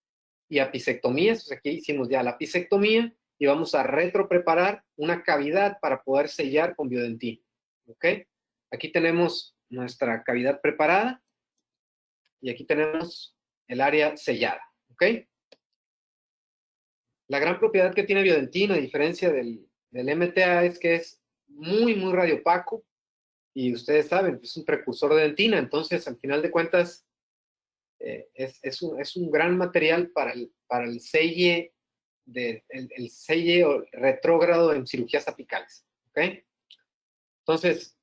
A: y apisectomías. O sea, aquí hicimos ya la apisectomía y vamos a retropreparar una cavidad para poder sellar con biodentina, ¿ok? Aquí tenemos nuestra cavidad preparada y aquí tenemos el área sellada, ¿ok? La gran propiedad que tiene biodentina, a diferencia del MTA, es que es muy radiopaco, y ustedes saben, es un precursor de dentina. Entonces, al final de cuentas, es un gran material para el selle, el selle retrógrado en cirugías apicales, ¿ok? Entonces,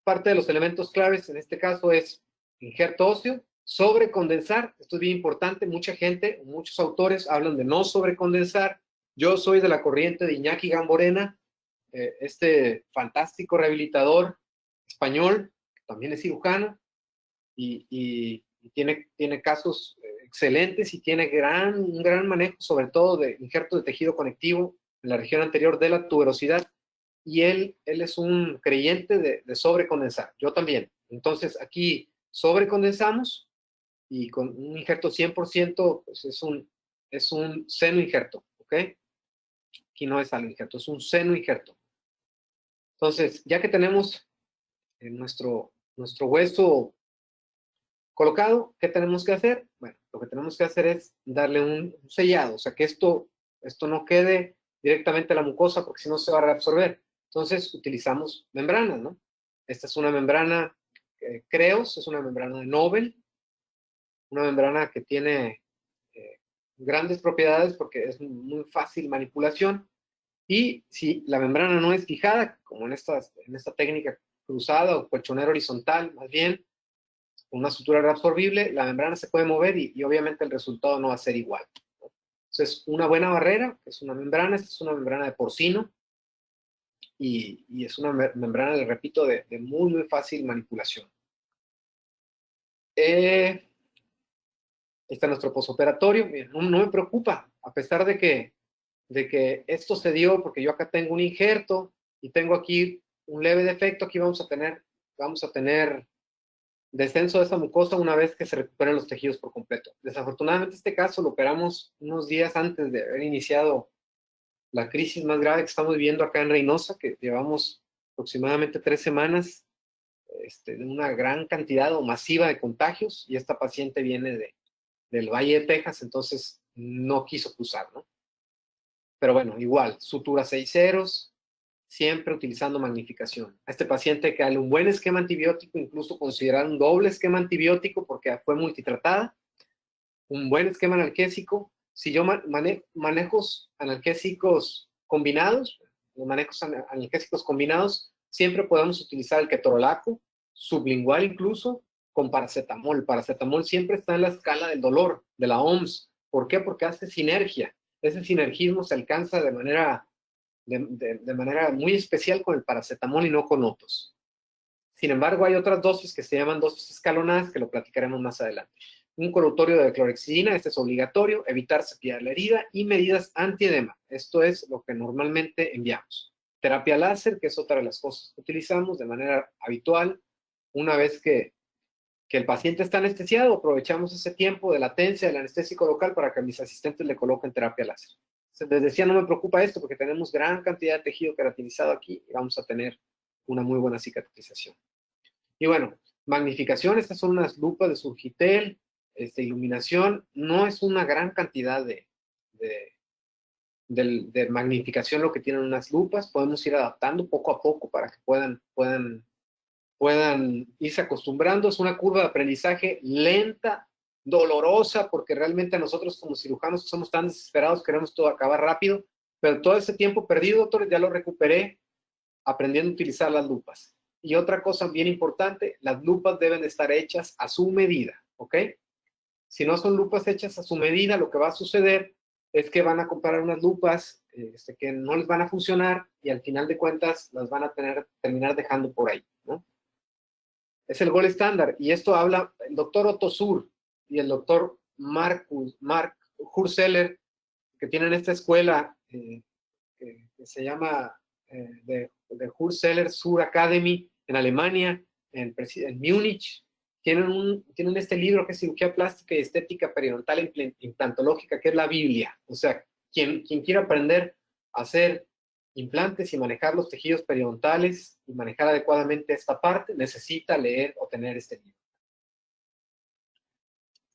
A: parte de los elementos claves en este caso es injerto óseo, sobrecondensar. Esto es bien importante. Mucha gente, muchos autores hablan de no sobrecondensar. Yo soy de la corriente de Iñaki Gamborena, este fantástico rehabilitador español, que también es cirujano, y tiene casos excelentes, y tiene un gran manejo, sobre todo de injerto de tejido conectivo en la región anterior de la tuberosidad. Y él es un creyente de sobrecondensar. Yo también. Entonces, aquí sobrecondensamos, y con un injerto 100%, pues es un seno injerto, ¿ok? Aquí no es algo injerto, es un seno injerto. Entonces, ya que tenemos nuestro hueso colocado, ¿qué tenemos que hacer? Bueno, lo que tenemos que hacer es darle un sellado, o sea, que esto no quede directamente a la mucosa, porque si no se va a reabsorber. Entonces utilizamos membranas, ¿no? Esta es una membrana Creos, es una membrana de Nobel, una membrana que tiene grandes propiedades porque es muy fácil manipulación. Y si la membrana no es fijada, como en esta técnica cruzada o colchonera horizontal, más bien, una sutura reabsorbible, la membrana se puede mover, y obviamente el resultado no va a ser igual, ¿no? Entonces, una buena barrera es una membrana. Esta es una membrana de porcino, y es una membrana, le repito, de muy fácil manipulación. Está nuestro posoperatorio. No me preocupa, a pesar de que esto se dio porque yo acá tengo un injerto y tengo aquí un leve defecto. Aquí vamos a tener descenso de esa mucosa una vez que se recuperen los tejidos por completo. Desafortunadamente, este caso lo operamos unos días antes de haber iniciado la crisis más grave que estamos viviendo acá en Reynosa, que llevamos aproximadamente 3 semanas de una gran cantidad o masiva de contagios, y esta paciente viene del Valle de Texas, entonces no quiso cruzar, ¿no? Pero bueno, igual, sutura 6 ceros, siempre utilizando magnificación. A este paciente hay que darle un buen esquema antibiótico, incluso considerar un doble esquema antibiótico porque fue multitratada, un buen esquema analgésico, si yo manejos analgésicos combinados, siempre podemos utilizar el ketorolaco, sublingual incluso, con paracetamol. El paracetamol siempre está en la escala del dolor, de la OMS. ¿Por qué? Porque hace sinergia. Ese sinergismo se alcanza de manera muy especial con el paracetamol y no con otros. Sin embargo, hay otras dosis que se llaman dosis escalonadas, que lo platicaremos más adelante. Un colutorio de clorhexidina, este es obligatorio, evitar cepillar la herida y medidas antiedema. Esto es lo que normalmente enviamos. Terapia láser, que es otra de las cosas que utilizamos de manera habitual. Una vez que el paciente está anestesiado, aprovechamos ese tiempo de latencia del anestésico local para que mis asistentes le coloquen terapia láser. Les decía, no me preocupa esto porque tenemos gran cantidad de tejido queratinizado aquí y vamos a tener una muy buena cicatrización. Y bueno, magnificación, estas son unas lupas de Surgitel, iluminación, no es una gran cantidad de magnificación lo que tienen unas lupas, podemos ir adaptando poco a poco para que puedan irse acostumbrando. Es una curva de aprendizaje lenta, dolorosa, porque realmente nosotros como cirujanos somos tan desesperados, queremos todo acabar rápido, pero todo ese tiempo perdido, doctor, ya lo recuperé aprendiendo a utilizar las lupas. Y otra cosa bien importante, las lupas deben de estar hechas a su medida, ¿ok? Si no son lupas hechas a su medida, lo que va a suceder es que van a comprar unas lupas que no les van a funcionar y al final de cuentas las van a terminar dejando por ahí, ¿no? Es el gold estándar y esto habla el doctor Otto Suhr y el doctor Mark Hurseller, que tienen esta escuela que se llama de Hurseller Suhr Academy en Alemania, en Múnich. Tienen este libro que es Cirugía Plástica y Estética Periodontal Implantológica, que es la Biblia. O sea, quien quiera aprender a hacer implantes y manejar los tejidos periodontales y manejar adecuadamente esta parte, necesita leer o tener este libro.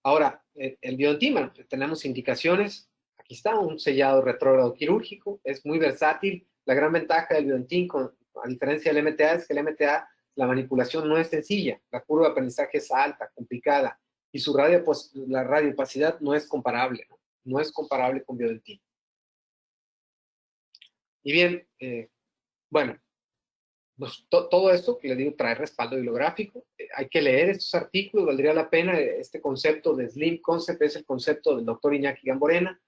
A: Ahora, el biodentín, tenemos indicaciones. Aquí está un sellado retrógrado quirúrgico, es muy versátil. La gran ventaja del biodentín, a diferencia del MTA, es que el MTA, la manipulación no es sencilla, la curva de aprendizaje es alta, complicada, y la radiopacidad no es comparable, no es comparable con biodentín. Y bien, bueno, pues, todo esto que le digo trae respaldo bibliográfico. Hay que leer estos artículos, valdría la pena. Este concepto de Slim Concept es el concepto del doctor Iñaki Gamborena.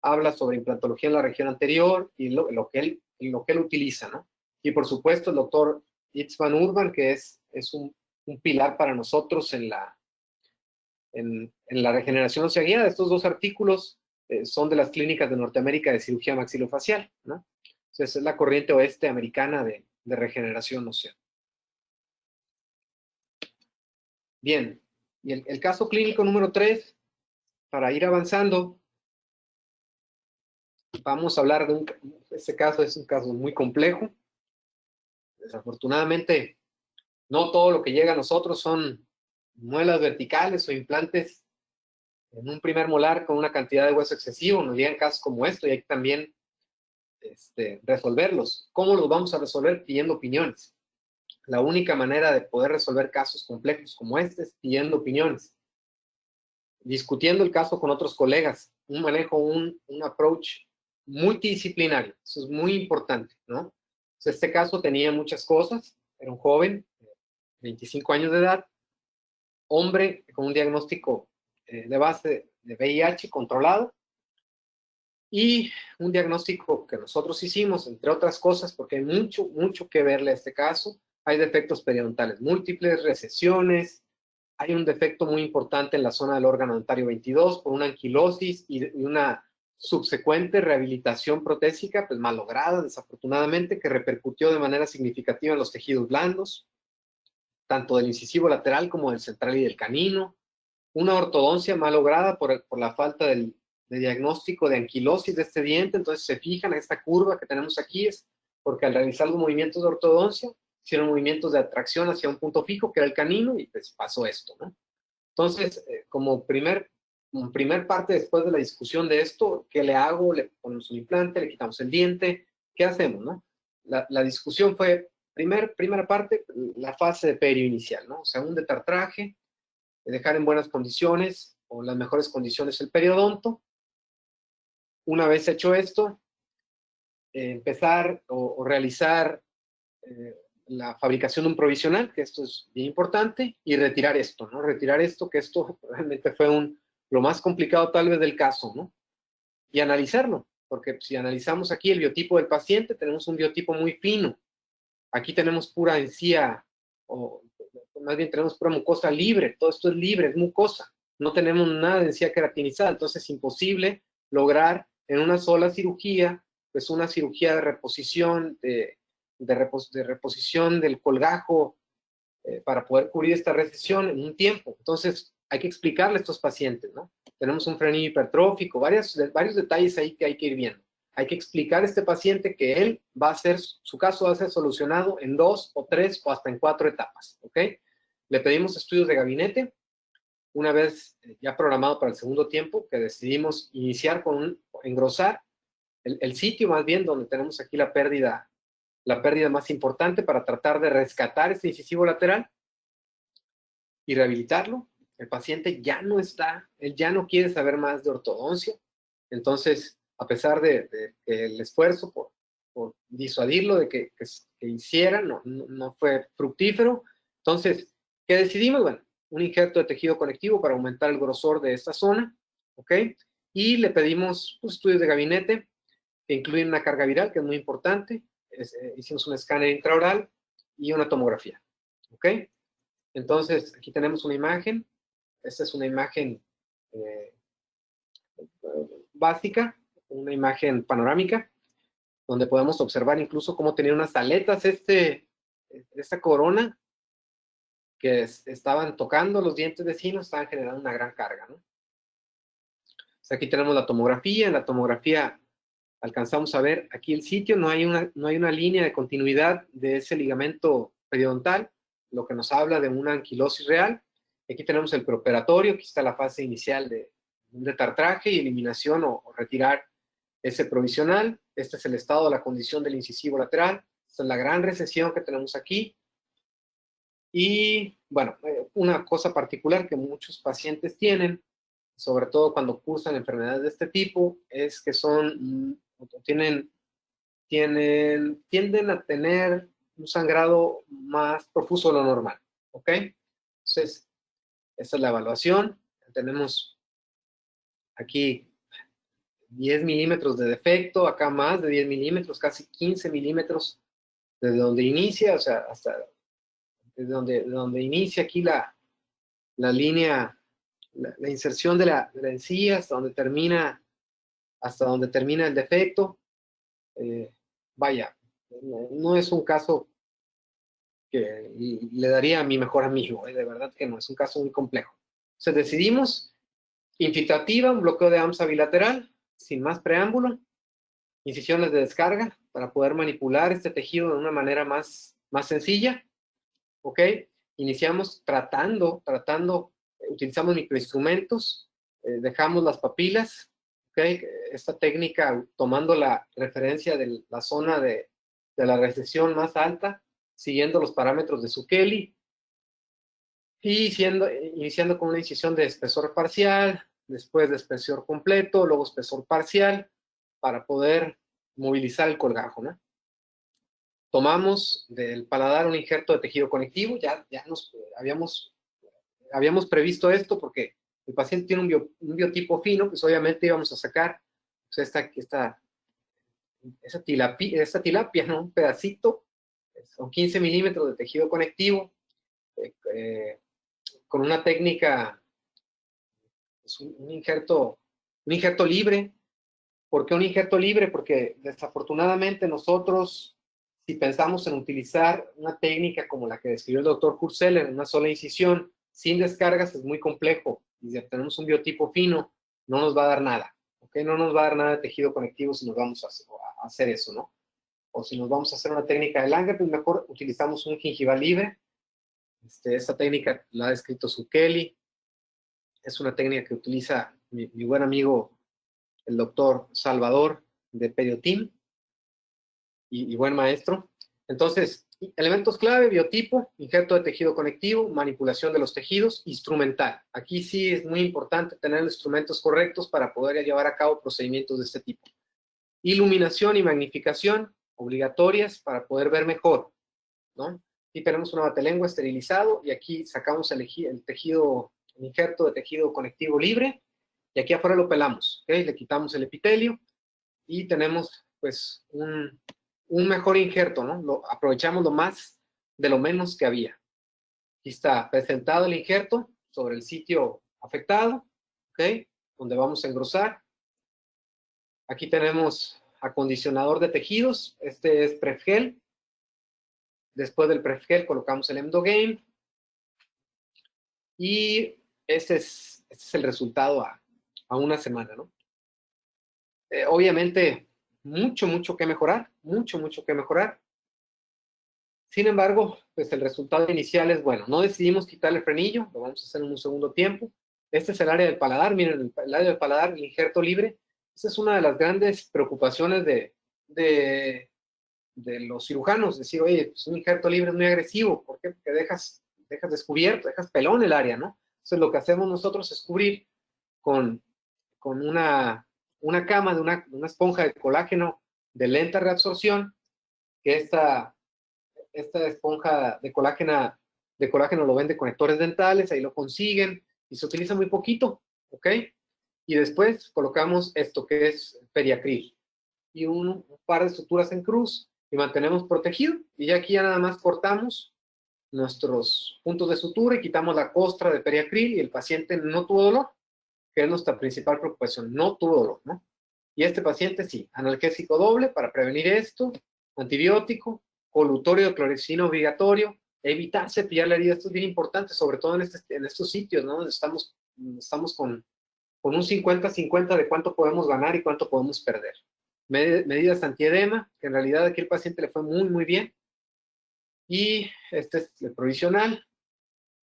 A: Habla sobre implantología en la región anterior y lo que él utiliza, ¿no? Y por supuesto el doctor Itz van Urban, que es un pilar para nosotros en la regeneración ósea guiada. Estos dos artículos son de las clínicas de Norteamérica de cirugía maxilofacial, ¿no? Entonces es la corriente oeste americana de regeneración ósea. Bien, y el caso clínico número 3, para ir avanzando, vamos a hablar de este caso es un caso muy complejo. Desafortunadamente, no todo lo que llega a nosotros son muelas verticales o implantes en un primer molar con una cantidad de hueso excesivo. Nos llegan casos como esto y hay que también resolverlos. ¿Cómo los vamos a resolver? Pidiendo opiniones. La única manera de poder resolver casos complejos como este es pidiendo opiniones, discutiendo el caso con otros colegas, un manejo, un approach multidisciplinario. Eso es muy importante, ¿no? Entonces, este caso tenía muchas cosas. Era un joven, 25 años de edad, hombre con un diagnóstico de base de VIH controlado y un diagnóstico que nosotros hicimos, entre otras cosas, porque hay mucho que verle a este caso. Hay defectos periodontales múltiples, recesiones, hay un defecto muy importante en la zona del órgano dentario 22 por una anquilosis y una subsecuente rehabilitación protésica, pues malograda desafortunadamente, que repercutió de manera significativa en los tejidos blandos, tanto del incisivo lateral como del central y del canino. Una ortodoncia malograda por la falta de diagnóstico de anquilosis de este diente. Entonces se fijan en esta curva que tenemos aquí, es porque al realizar los movimientos de ortodoncia, hicieron movimientos de atracción hacia un punto fijo, que era el canino, y pues pasó esto, ¿no? Entonces, como primer parte después de la discusión de esto, ¿qué le hago? ¿Le ponemos un implante? ¿Le quitamos el diente? ¿Qué hacemos, no? La discusión fue, primera parte, la fase de perio inicial, ¿no? O sea, un detartraje, dejar en buenas condiciones, o las mejores condiciones el periodonto, una vez hecho esto, empezar o realizar la fabricación de un provisional, que esto es bien importante, y retirar esto, ¿no? Retirar esto, que esto realmente fue lo más complicado tal vez del caso, ¿no? Y analizarlo, porque si analizamos aquí el biotipo del paciente, tenemos un biotipo muy fino. Aquí tenemos pura encía, o más bien tenemos pura mucosa libre, todo esto es libre, es mucosa. No tenemos nada de encía queratinizada, entonces es imposible lograr en una sola cirugía, pues una cirugía de reposición, de reposición del colgajo para poder cubrir esta recesión en un tiempo. Entonces hay que explicarle a estos pacientes, ¿no? Tenemos un frenillo hipertrófico, varios detalles ahí que hay que ir viendo. Hay que explicar a este paciente que él va a ser, su caso va a ser solucionado en 2 o 3 o hasta en 4 etapas, ¿ok? Le pedimos estudios de gabinete, una vez ya programado para el segundo tiempo, que decidimos iniciar con engrosar el sitio más bien donde tenemos aquí la pérdida más importante para tratar de rescatar este incisivo lateral y rehabilitarlo. El paciente ya no está, él ya no quiere saber más de ortodoncia, entonces, a pesar de el esfuerzo por disuadirlo de que hiciera, no fue fructífero. Entonces, ¿qué decidimos? Bueno, un injerto de tejido conectivo para aumentar el grosor de esta zona, ¿ok? Y le pedimos estudios de gabinete que incluyen una carga viral, que es muy importante. Hicimos un escáner intraoral y una tomografía, ¿ok? Entonces, aquí tenemos una imagen. Esta es una imagen eh, básica, una imagen panorámica, donde podemos observar incluso cómo tenía unas aletas esta corona que estaban tocando los dientes vecinos, estaban generando una gran carga, ¿no? O sea, aquí tenemos la tomografía. En la tomografía alcanzamos a ver aquí el sitio, no hay una línea de continuidad de ese ligamento periodontal, lo que nos habla de una anquilosis real. Aquí tenemos el preoperatorio, aquí está la fase inicial de un detartraje y eliminación o retirar ese provisional. Este es el estado de la condición del incisivo lateral. Esta es la gran recesión que tenemos aquí. Y bueno, una cosa particular que muchos pacientes tienen, sobre todo cuando cursan enfermedades de este tipo, es que tienden a tener un sangrado más profuso de lo normal, ¿ok? Entonces, esta es la evaluación. Tenemos aquí 10 milímetros de defecto, acá más de 10 milímetros, casi 15 milímetros desde donde inicia, o sea, hasta desde donde inicia aquí la línea, la inserción de la encía, hasta donde termina el defecto. Vaya, no es un caso que le daría a mi mejor amigo, de verdad que no, es un caso muy complejo. Entonces decidimos, infiltrativa, un bloqueo de AMSA bilateral, sin más preámbulo, incisiones de descarga para poder manipular este tejido de una manera más sencilla, ¿ok? Iniciamos utilizamos microinstrumentos, dejamos las papilas, ¿ok? Esta técnica tomando la referencia de la zona de la recesión más alta, siguiendo los parámetros de Zucchelli, y iniciando con una incisión de espesor parcial, después de espesor completo, luego espesor parcial, para poder movilizar el colgajo, ¿no? Tomamos del paladar un injerto de tejido conectivo, ya nos habíamos previsto esto porque el paciente tiene un biotipo fino, pues obviamente íbamos a sacar pues, esta tilapia, ¿no? Un pedacito, son 15 milímetros de tejido conectivo, con una técnica, pues, un injerto libre. ¿Por qué un injerto libre? Porque desafortunadamente nosotros, si pensamos en utilizar una técnica como la que describió el doctor Hurseller, en una sola incisión, sin descargas, es muy complejo. Y si tenemos un biotipo fino, no nos va a dar nada. ¿Ok? No nos va a dar nada de tejido conectivo si nos vamos a hacer eso, ¿no? O si nos vamos a hacer una técnica de Langer, pues mejor utilizamos un gingival libre. Esta técnica la ha descrito Zucchelli. Es una técnica que utiliza mi buen amigo, el doctor Salvador de Pediotim, y buen maestro. Entonces, elementos clave, biotipo, injerto de tejido conectivo, manipulación de los tejidos, instrumental. Aquí sí es muy importante tener los instrumentos correctos para poder llevar a cabo procedimientos de este tipo. Iluminación y magnificación, obligatorias para poder ver mejor, ¿no? Aquí tenemos una batelengua esterilizado y aquí sacamos el tejido, el injerto de tejido conectivo libre y aquí afuera lo pelamos, ¿ok? Le quitamos el epitelio y tenemos pues un mejor injerto, ¿no? Aprovechamos lo más de lo menos que había. Aquí está presentado el injerto sobre el sitio afectado, ¿ok? Donde vamos a engrosar. Aquí tenemos acondicionador de tejidos. Este es Prefgel. Después del Prefgel colocamos el Emdogain. Y este es el resultado a una semana, ¿no? Obviamente, mucho que mejorar. Mucho que mejorar. Sin embargo, pues el resultado inicial es bueno. No decidimos quitar el frenillo, lo vamos a hacer en un segundo tiempo. Este es el área del paladar. Miren, el área del paladar, el injerto libre. Esa es una de las grandes preocupaciones de los cirujanos. Decir, oye, pues un injerto libre es muy agresivo. ¿Por qué? Porque dejas descubierto, dejas pelón el área, ¿no? Entonces lo que hacemos nosotros es cubrir con una cama de una esponja de colágeno de lenta reabsorción, que esta esponja de colágeno lo vende Conectores Dentales, ahí lo consiguen y se utiliza muy poquito, ¿ok? Y después colocamos esto que es periacril y un par de suturas en cruz y mantenemos protegido. Y ya aquí ya nada más cortamos nuestros puntos de sutura y quitamos la costra de periacril y el paciente no tuvo dolor, que es nuestra principal preocupación, no tuvo dolor, ¿no? Y este paciente sí, analgésico doble para prevenir esto, antibiótico, colutorio de clorexina obligatorio, evitar cepillar la herida. Esto es bien importante, sobre todo en estos sitios, ¿no? Donde estamos con un 50-50 de cuánto podemos ganar y cuánto podemos perder. Medidas antiedema, que en realidad aquí el paciente le fue muy bien. Y este es el provisional,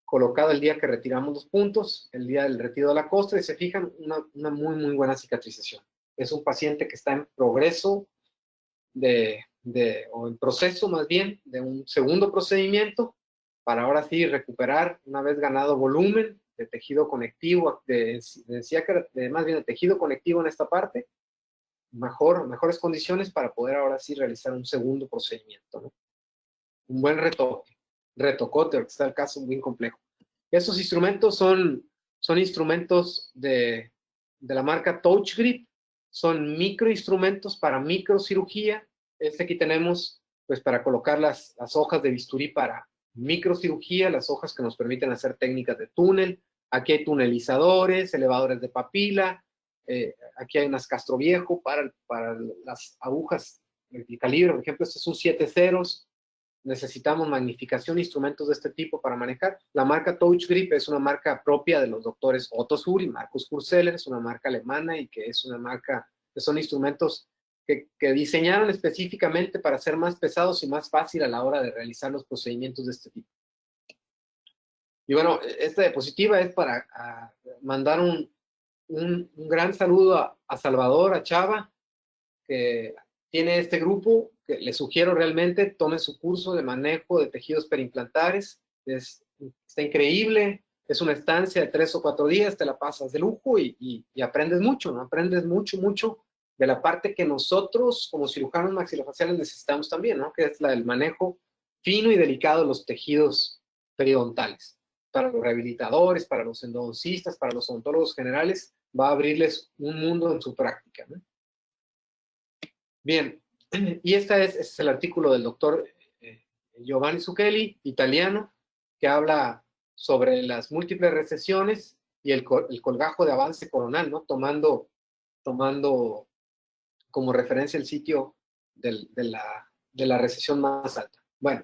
A: colocado el día que retiramos los puntos, el día del retiro de la costra, y se fijan, una muy buena cicatrización. Es un paciente que está en progreso o en proceso más bien, de un segundo procedimiento, para ahora sí recuperar, una vez ganado volumen de tejido conectivo, más bien de tejido conectivo en esta parte, mejores condiciones para poder ahora sí realizar un segundo procedimiento, ¿no? Un buen retocote, porque está el caso muy complejo. Esos instrumentos son instrumentos de la marca Touch Grip, son microinstrumentos para microcirugía. Aquí tenemos, pues, para colocar las hojas de bisturí para microcirugía, las hojas que nos permiten hacer técnicas de túnel. Aquí hay tunelizadores, elevadores de papila, aquí hay unas Castro Viejo para las agujas, el calibre, por ejemplo, este es un 7 ceros. Necesitamos magnificación, instrumentos de este tipo para manejar. La marca Touch Grip es una marca propia de los doctores Otto Suhr y Markus Kurzeller, es una marca alemana y que es una marca, que son instrumentos que diseñaron específicamente para ser más pesados y más fácil a la hora de realizar los procedimientos de este tipo. Y bueno, esta diapositiva es para mandar un gran saludo a Salvador, a Chava, que tiene este grupo, que les sugiero realmente tomen su curso de manejo de tejidos perimplantares. Está increíble, es una estancia de 3 o 4 días, te la pasas de lujo y aprendes mucho, ¿no? Aprendes mucho de la parte que nosotros como cirujanos maxilofaciales necesitamos también, ¿no? Que es la del manejo fino y delicado de los tejidos periodontales. Para los rehabilitadores, para los endodoncistas, para los odontólogos generales, va a abrirles un mundo en su práctica, ¿no? Bien, y este es el artículo del doctor Giovanni Zucchelli, italiano, que habla sobre las múltiples recesiones y el colgajo de avance coronal, ¿no? Tomando como referencia el sitio de la recesión más alta. Bueno,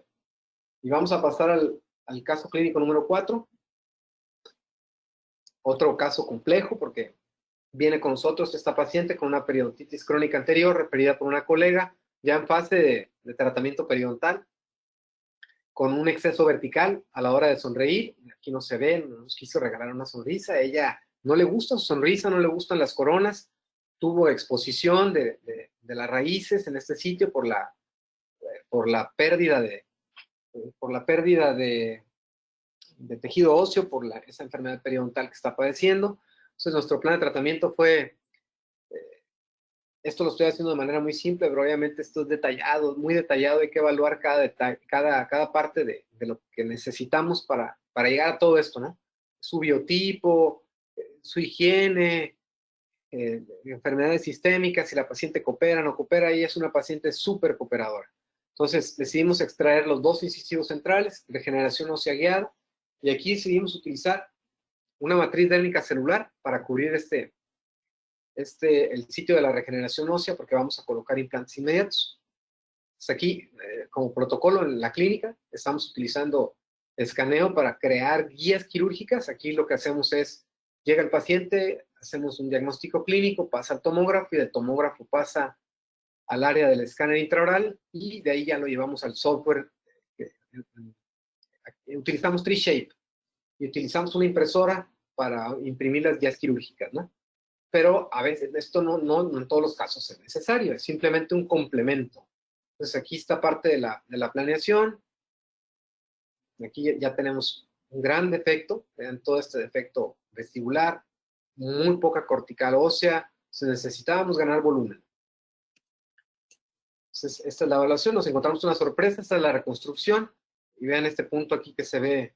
A: y vamos a pasar al caso clínico número 4. Otro caso complejo, porque viene con nosotros esta paciente con una periodontitis crónica anterior, referida por una colega, ya en fase de tratamiento periodontal, con un exceso vertical a la hora de sonreír. Aquí no se ve, no nos quiso regalar una sonrisa. Ella no le gusta su sonrisa, no le gustan las coronas. Tuvo exposición de las raíces en este sitio por por la pérdida de tejido óseo, por esa enfermedad periodontal que está padeciendo. Entonces, nuestro plan de tratamiento fue, esto lo estoy haciendo de manera muy simple, pero obviamente esto es detallado, muy detallado, hay que evaluar cada parte de lo que necesitamos para llegar a todo esto, ¿no? Su biotipo, su higiene, enfermedades sistémicas, si la paciente coopera o no coopera, ella es una paciente súper cooperadora. Entonces decidimos extraer los dos incisivos centrales, regeneración ósea guiada, y aquí decidimos utilizar una matriz dérmica celular para cubrir el sitio de la regeneración ósea, porque vamos a colocar implantes inmediatos. Entonces aquí, como protocolo en la clínica, estamos utilizando escaneo para crear guías quirúrgicas. Aquí lo que hacemos es, llega el paciente, hacemos un diagnóstico clínico, pasa al tomógrafo y del tomógrafo pasa al área del escáner intraoral y de ahí ya lo llevamos al software. Utilizamos TreeShape y utilizamos una impresora para imprimir las guías quirúrgicas, ¿no? Pero a veces esto no en todos los casos es necesario, es simplemente un complemento. Entonces aquí está parte de la planeación. Aquí ya tenemos un gran defecto, vean todo este defecto vestibular, muy poca cortical ósea, necesitábamos ganar volumen. Entonces, esta es la evaluación, nos encontramos una sorpresa, esta es la reconstrucción, y vean este punto aquí que se ve,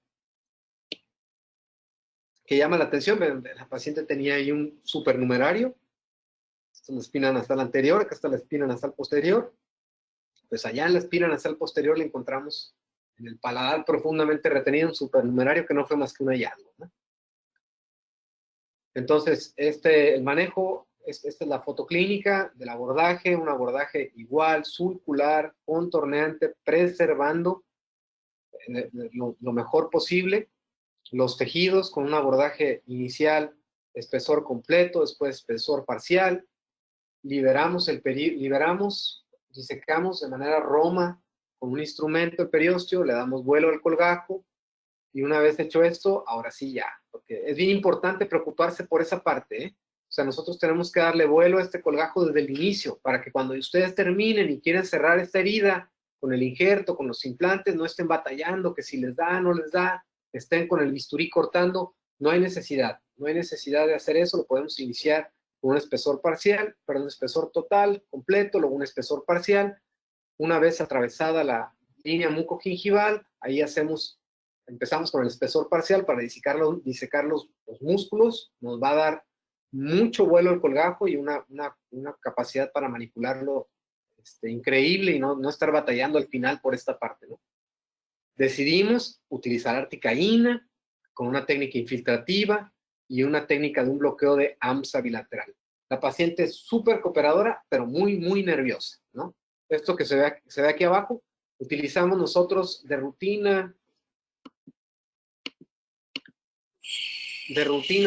A: que llama la atención. La paciente tenía ahí un supernumerario, esta es la espina nasal anterior, acá está la espina nasal posterior, pues allá en la espina nasal posterior le encontramos en el paladar profundamente retenido un supernumerario que no fue más que un hallazgo, ¿no? Entonces, el manejo, esta es la foto clínica del abordaje, un abordaje igual, circular, contorneante, preservando lo mejor posible los tejidos con un abordaje inicial, espesor completo, después espesor parcial, liberamos, disecamos de manera roma con un instrumento el periósteo, le damos vuelo al colgajo, y una vez hecho esto, ahora sí ya, porque es bien importante preocuparse por esa parte, ¿eh? O sea, nosotros tenemos que darle vuelo a este colgajo desde el inicio, para que cuando ustedes terminen y quieren cerrar esta herida con el injerto, con los implantes, no estén batallando, que si les da, no les da, estén con el bisturí cortando, no hay necesidad de hacer eso, lo podemos iniciar con un espesor parcial, perdón, un espesor total, completo, luego un espesor parcial. Una vez atravesada la línea mucogingival, ahí empezamos con el espesor parcial para disecar los músculos, nos va a dar mucho vuelo el colgajo y una capacidad para manipularlo increíble y no estar batallando al final por esta parte, ¿no? Decidimos utilizar articaína con una técnica infiltrativa y una técnica de un bloqueo de AMSA bilateral. La paciente es súper cooperadora, pero muy, muy nerviosa, ¿no? Esto que se ve aquí abajo, utilizamos nosotros de rutina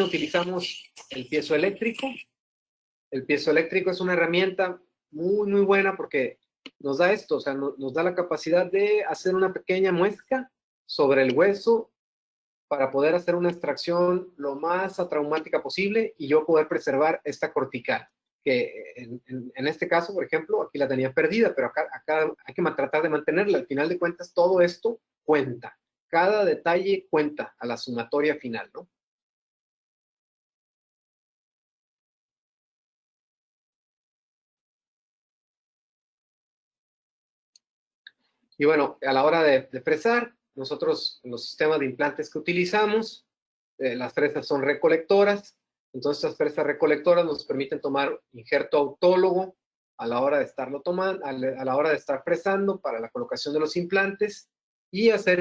A: utilizamos el piezoeléctrico. El piezoeléctrico es una herramienta muy, muy buena porque nos da esto, o sea, nos da la capacidad de hacer una pequeña muesca sobre el hueso para poder hacer una extracción lo más atraumática posible y yo poder preservar esta cortical, que en este caso, por ejemplo, aquí la tenía perdida, pero acá hay que tratar de mantenerla. Al final de cuentas, todo esto cuenta. Cada detalle cuenta a la sumatoria final, ¿no? Y bueno, a la hora de fresar, nosotros los sistemas de implantes que utilizamos, las fresas son recolectoras, entonces estas fresas recolectoras nos permiten tomar injerto autólogo a la hora de estarlo tomando, a la hora de estar fresando para la colocación de los implantes y hacer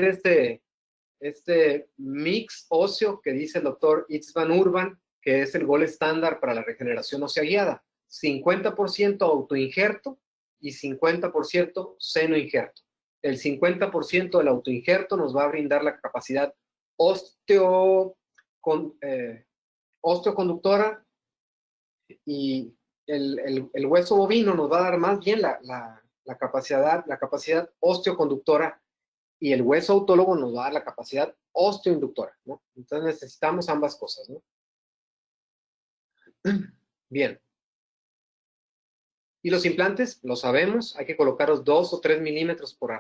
A: este mix óseo que dice el doctor Itz Van Urban, que es el gol estándar para la regeneración ósea guiada. 50% autoinjerto y 50% seno injerto. El 50% del autoinjerto nos va a brindar la capacidad osteoconductora y el hueso bovino nos va a dar más bien la capacidad osteoconductora y el hueso autólogo nos va a dar la capacidad osteoinductora, ¿no? Entonces necesitamos ambas cosas, ¿no? Bien. Y los implantes, lo sabemos, hay que colocarlos 2 o 3 milímetros por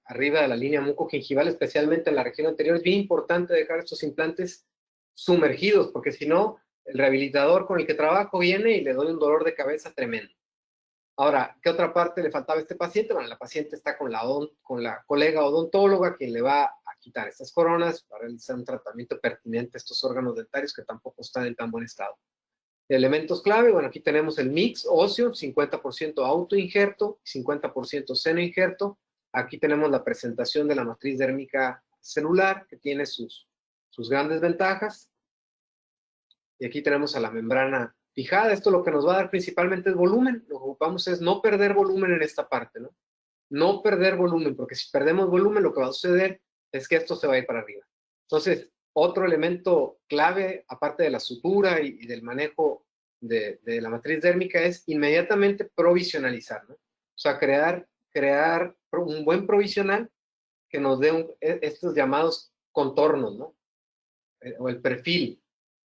A: arriba de la línea mucogingival, especialmente en la región anterior. Es bien importante dejar estos implantes sumergidos, porque si no, el rehabilitador con el que trabajo viene y le doy un dolor de cabeza tremendo. Ahora, ¿qué otra parte le faltaba a este paciente? Bueno, la paciente está con la colega odontóloga que le va a quitar estas coronas para realizar un tratamiento pertinente a estos órganos dentarios que tampoco están en tan buen estado. Elementos clave, bueno, aquí tenemos el mix óseo, 50% autoinjerto, 50% senoinjerto. Aquí tenemos la presentación de la matriz dérmica celular, que tiene sus grandes ventajas. Y aquí tenemos a la membrana fijada. Esto lo que nos va a dar principalmente es volumen. Lo que ocupamos es no perder volumen en esta parte, ¿no? No perder volumen, porque si perdemos volumen, lo que va a suceder es que esto se va a ir para arriba. Entonces, otro elemento clave, aparte de la sutura y del manejo de la matriz dérmica, es inmediatamente provisionalizar, ¿no? O sea, crear un buen provisional que nos dé estos llamados contornos, ¿no? O el perfil,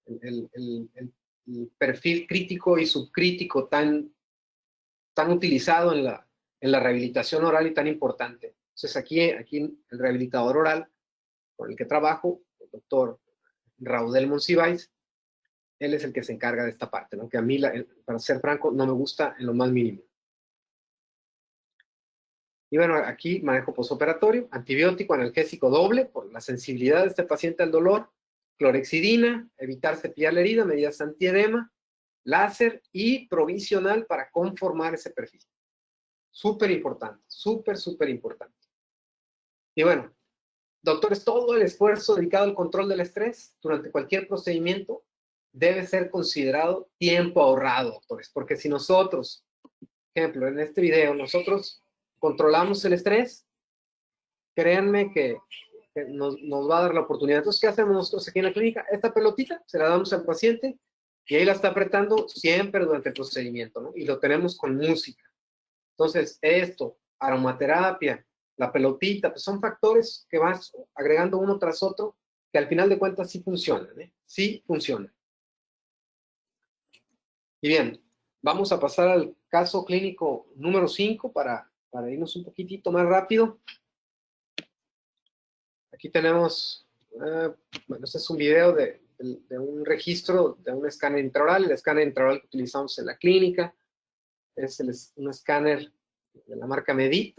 A: el perfil crítico y subcrítico tan utilizado en la rehabilitación oral y tan importante. Entonces, aquí el rehabilitador oral con el que trabajo, el doctor Raudel Monsiváis, él es el que se encarga de esta parte, ¿no? Que a mí, para ser franco, no me gusta en lo más mínimo. Y bueno, aquí manejo postoperatorio, antibiótico, analgésico doble, por la sensibilidad de este paciente al dolor, clorexidina, evitar cepillar la herida, medidas antiedema, láser y provisional para conformar ese perfil. Súper importante, súper importante. Y bueno, doctores, todo el esfuerzo dedicado al control del estrés durante cualquier procedimiento debe ser considerado tiempo ahorrado, doctores, porque si nosotros, ejemplo, en este video, nosotros controlamos el estrés, créanme que nos va a dar la oportunidad. Entonces, ¿qué hacemos nosotros aquí en la clínica? Esta pelotita se la damos al paciente y ahí la está apretando siempre durante el procedimiento, ¿no? Y lo tenemos con música. Entonces, esto, aromaterapia, la pelotita, pues son factores que vas agregando uno tras otro que al final de cuentas sí funcionan, ¿eh? Sí funcionan. Y bien, vamos a pasar al caso clínico número 5 para irnos un poquitito más rápido. Aquí tenemos, bueno, este es un video de un registro de un escáner intraoral, el escáner intraoral que utilizamos en la clínica. Es un escáner de la marca Medit,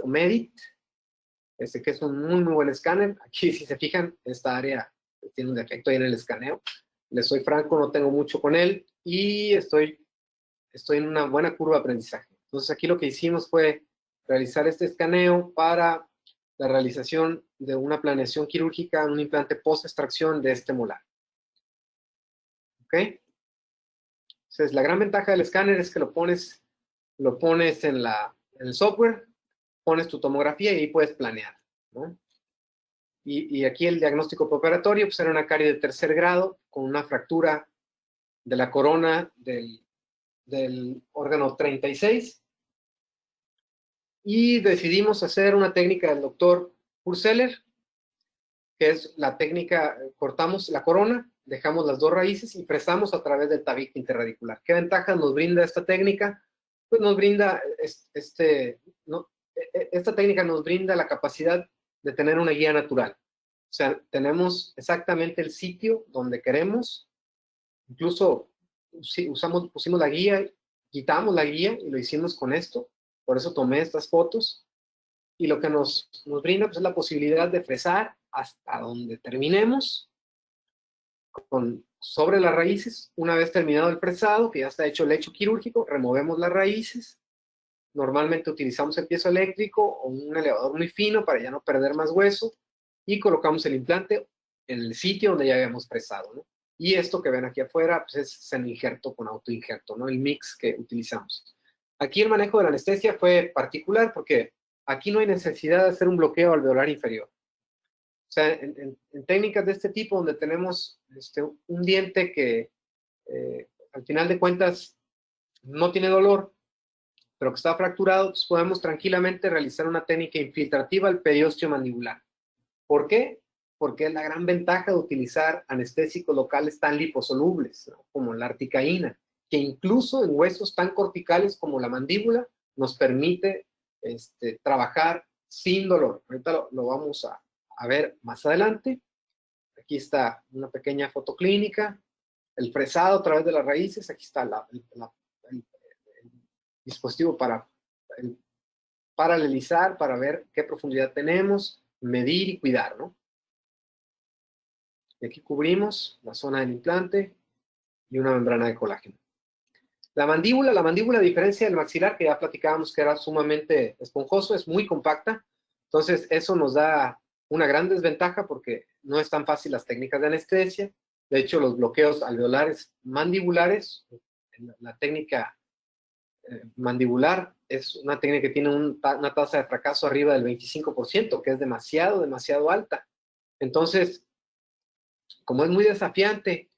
A: que es un muy buen escáner. Aquí, si se fijan, esta área tiene un defecto ahí en el escaneo. Les soy franco, no tengo mucho con él y estoy en una buena curva de aprendizaje. Entonces, aquí lo que hicimos fue realizar este escaneo para la realización de una planeación quirúrgica, un implante post-extracción de este molar. ¿Ok? Entonces, la gran ventaja del escáner es que lo pones en el software, pones tu tomografía y ahí puedes planear, ¿no? Y aquí el diagnóstico preoperatorio, pues era una carie de tercer grado con una fractura de la corona del órgano 36. Y decidimos hacer una técnica del doctor Purseller, que es la técnica, cortamos la corona, dejamos las dos raíces y fresamos a través del tabique interradicular. ¿Qué ventajas nos brinda esta técnica? Pues nos brinda, esta técnica nos brinda la capacidad de tener una guía natural. O sea, tenemos exactamente el sitio donde queremos, incluso pusimos la guía, quitamos la guía y lo hicimos con esto, por eso tomé estas fotos, y lo que nos brinda pues, es la posibilidad de fresar hasta donde terminemos, sobre las raíces. Una vez terminado el fresado, que ya está hecho el lecho quirúrgico, removemos las raíces. Normalmente utilizamos el piezo eléctrico o un elevador muy fino para ya no perder más hueso y colocamos el implante en el sitio donde ya habíamos fresado, ¿no? Y esto que ven aquí afuera pues es semi-injerto con autoinjerto, ¿no? El mix que utilizamos. Aquí el manejo de la anestesia fue particular porque aquí no hay necesidad de hacer un bloqueo alveolar inferior. O sea, en técnicas de este tipo donde tenemos un diente que al final de cuentas no tiene dolor, pero que está fracturado, pues podemos tranquilamente realizar una técnica infiltrativa al periósteo mandibular. ¿Por qué? Porque es la gran ventaja de utilizar anestésicos locales tan liposolubles, ¿no? Como la articaína. que incluso en huesos tan corticales como la mandíbula nos permite trabajar sin dolor. Ahorita lo vamos a ver más adelante. Aquí está una pequeña foto clínica, el fresado a través de las raíces. Aquí está el dispositivo para paralelizar, para ver qué profundidad tenemos, medir y cuidar, ¿no? Y aquí cubrimos la zona del implante y una membrana de colágeno. La mandíbula, a diferencia del maxilar, que ya platicábamos que era sumamente esponjoso, es muy compacta. Entonces, eso nos da una gran desventaja porque no es tan fácil las técnicas de anestesia. De hecho, los bloqueos alveolares mandibulares, la técnica mandibular, es una técnica que tiene una tasa de fracaso arriba del 25%, que es demasiado, demasiado alta. Entonces, como es muy desafiante,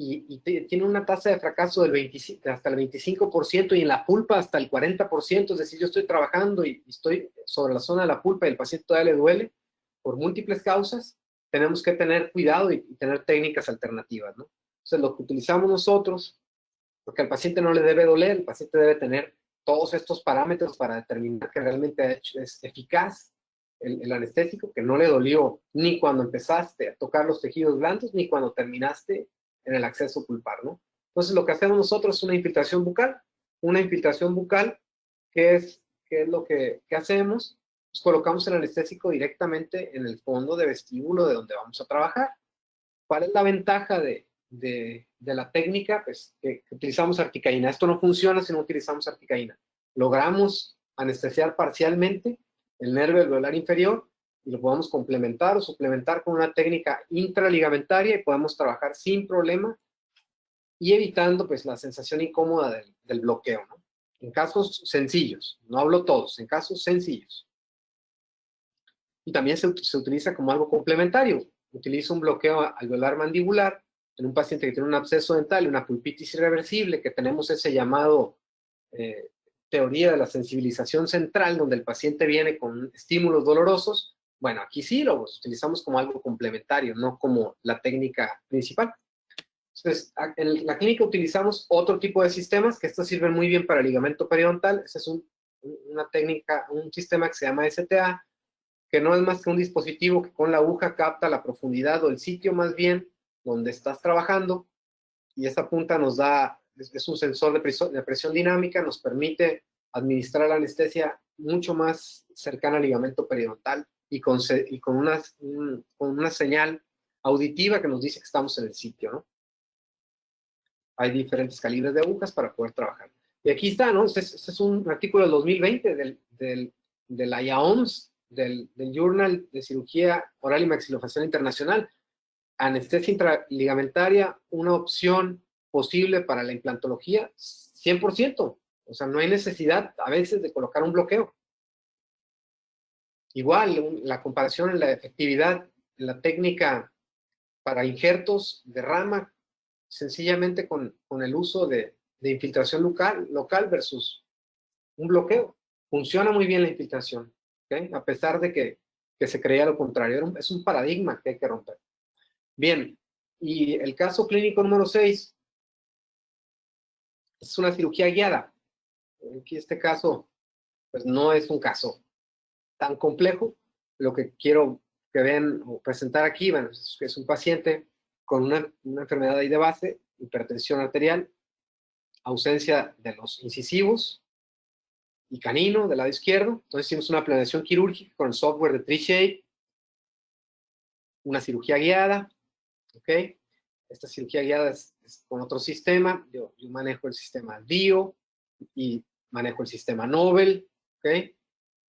A: y tiene una tasa de fracaso del 25, hasta el 25% y en la pulpa hasta el 40%, es decir, yo estoy trabajando y estoy sobre la zona de la pulpa y el paciente todavía le duele por múltiples causas, tenemos que tener cuidado y tener técnicas alternativas, ¿no? Entonces, lo que utilizamos nosotros, porque al paciente no le debe doler, el paciente debe tener todos estos parámetros para determinar que realmente es eficaz el anestésico, que no le dolió ni cuando empezaste a tocar los tejidos blandos, ni cuando terminaste en el acceso pulpar, ¿no? Entonces, lo que hacemos nosotros es una infiltración bucal, ¿qué es lo que hacemos? Pues colocamos el anestésico directamente en el fondo de vestíbulo de donde vamos a trabajar. ¿Cuál es la ventaja de la técnica? Pues que utilizamos articaína. Esto no funciona si no utilizamos articaína. Logramos anestesiar parcialmente el nervio alveolar inferior y lo podemos complementar o suplementar con una técnica intraligamentaria y podemos trabajar sin problema y evitando pues la sensación incómoda del bloqueo, ¿no? En casos sencillos, no hablo todos, en casos sencillos. Y también se utiliza como algo complementario. Utiliza un bloqueo alveolar mandibular en un paciente que tiene un absceso dental y una pulpitis irreversible, que tenemos ese llamado teoría de la sensibilización central, donde el paciente viene con estímulos dolorosos. Bueno, aquí sí lo utilizamos como algo complementario, no como la técnica principal. Entonces, en la clínica utilizamos otro tipo de sistemas, que estos sirven muy bien para el ligamento periodontal. Ese es una técnica, un sistema que se llama STA, que no es más que un dispositivo que con la aguja capta la profundidad o el sitio más bien donde estás trabajando, y esa punta nos da, es un sensor de presión dinámica, nos permite administrar la anestesia mucho más cercana al ligamento periodontal y con una señal auditiva que nos dice que estamos en el sitio, ¿no? Hay diferentes calibres de agujas para poder trabajar. Y aquí está, ¿no? Este es un artículo del 2020 de la IAOMS, del Journal de Cirugía Oral y Maxilofacial Internacional. Anestesia intraligamentaria, una opción posible para la implantología, 100%. O sea, no hay necesidad a veces de colocar un bloqueo. Igual, la comparación en la efectividad, en la técnica para injertos de rama, sencillamente con el uso de infiltración local versus un bloqueo. Funciona muy bien la infiltración, ¿okay? A pesar de que se creía lo contrario. Es un paradigma que hay que romper. Bien, y el caso clínico número 6 es una cirugía guiada. Aquí este caso, pues no es un caso tan complejo. Lo que quiero que vean o presentar aquí, bueno, es un paciente con una enfermedad ahí de base, hipertensión arterial, ausencia de los incisivos y canino del lado izquierdo. Entonces hicimos una planeación quirúrgica con el software de Trishape, una cirugía guiada, ¿ok? Esta cirugía guiada es con otro sistema. Yo manejo el sistema DIO y manejo el sistema Nobel, ¿ok?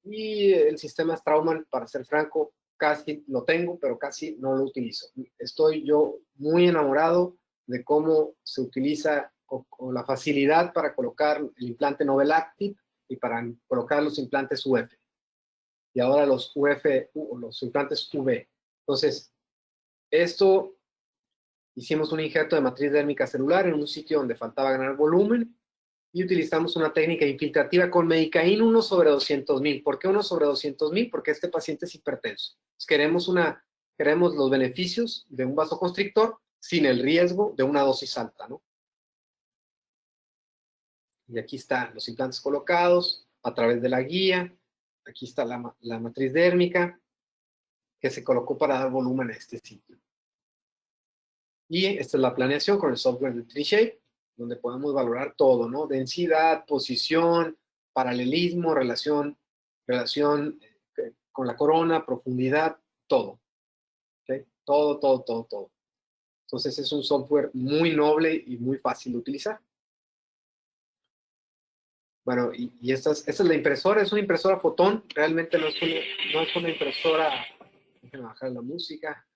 A: Y el sistema Straumann, para ser franco, casi lo tengo, pero casi no lo utilizo. Estoy yo muy enamorado de cómo se utiliza o la facilidad para colocar el implante Nobel Active y para colocar los implantes UF. Y ahora los los implantes UV. Entonces, esto hicimos un injerto de matriz dérmica celular en un sitio donde faltaba ganar volumen y utilizamos una técnica infiltrativa con medicaína 1/200,000. ¿Por qué 1/200,000? Porque este paciente es hipertenso. Entonces queremos los beneficios de un vasoconstrictor sin el riesgo de una dosis alta, ¿no? Y aquí están los implantes colocados a través de la guía. Aquí está la matriz dérmica que se colocó para dar volumen a este sitio. Y esta es la planeación con el software de TreeShape, donde podemos valorar todo, ¿no? Densidad, posición, paralelismo, relación con la corona, profundidad, todo. ¿Okay? Todo. Entonces es un software muy noble y muy fácil de utilizar. Bueno, y esta es la impresora, es una impresora fotón, realmente no es una impresora, déjenme bajar la música,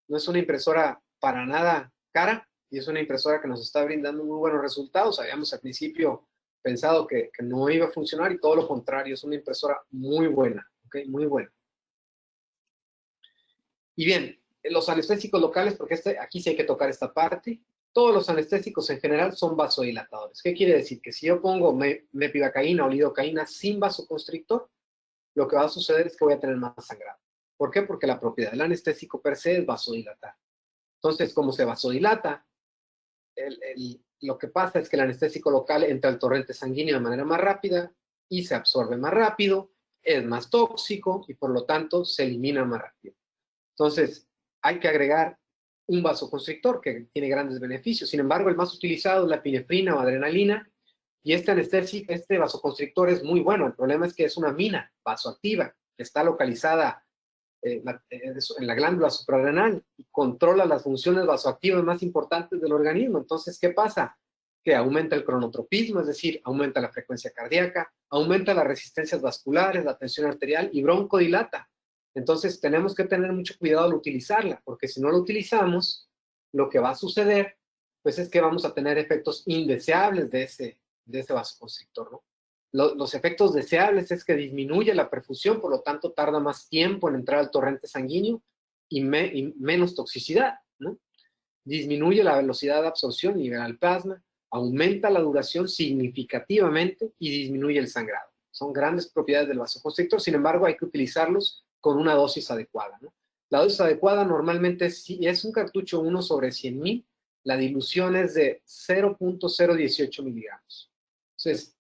A: no es una impresora para nada cara, y es una impresora que nos está brindando muy buenos resultados. Habíamos al principio pensado que no iba a funcionar y todo lo contrario, es una impresora muy buena, ¿ok? Muy buena. Y bien, los anestésicos locales, porque aquí sí hay que tocar esta parte, todos los anestésicos en general son vasodilatadores. ¿Qué quiere decir? Que si yo pongo mepivacaína o lidocaína sin vasoconstrictor, lo que va a suceder es que voy a tener más sangrado. ¿Por qué? Porque la propiedad del anestésico per se es vasodilatar. Entonces, como se vasodilata, lo que pasa es que el anestésico local entra al torrente sanguíneo de manera más rápida y se absorbe más rápido, es más tóxico y por lo tanto se elimina más rápido. Entonces, hay que agregar un vasoconstrictor que tiene grandes beneficios. Sin embargo, el más utilizado es la epinefrina o adrenalina, y este vasoconstrictor es muy bueno. El problema es que es una mina vasoactiva que está localizada en la glándula suprarrenal y controla las funciones vasoactivas más importantes del organismo. Entonces, ¿qué pasa? Que aumenta el cronotropismo, es decir, aumenta la frecuencia cardíaca, aumenta las resistencias vasculares, la tensión arterial y broncodilata. Entonces, tenemos que tener mucho cuidado al utilizarla, porque si no lo utilizamos, lo que va a suceder, pues es que vamos a tener efectos indeseables de ese vasoconstrictor, ¿no? Los efectos deseables es que disminuye la perfusión, por lo tanto tarda más tiempo en entrar al torrente sanguíneo y menos toxicidad, ¿no? Disminuye la velocidad de absorción y libera el plasma, aumenta la duración significativamente y disminuye el sangrado. Son grandes propiedades del vasoconstrictor, sin embargo hay que utilizarlos con una dosis adecuada, ¿no? La dosis adecuada normalmente si es un cartucho 1/100,000, la dilución es de 0.018 miligramos. Entonces,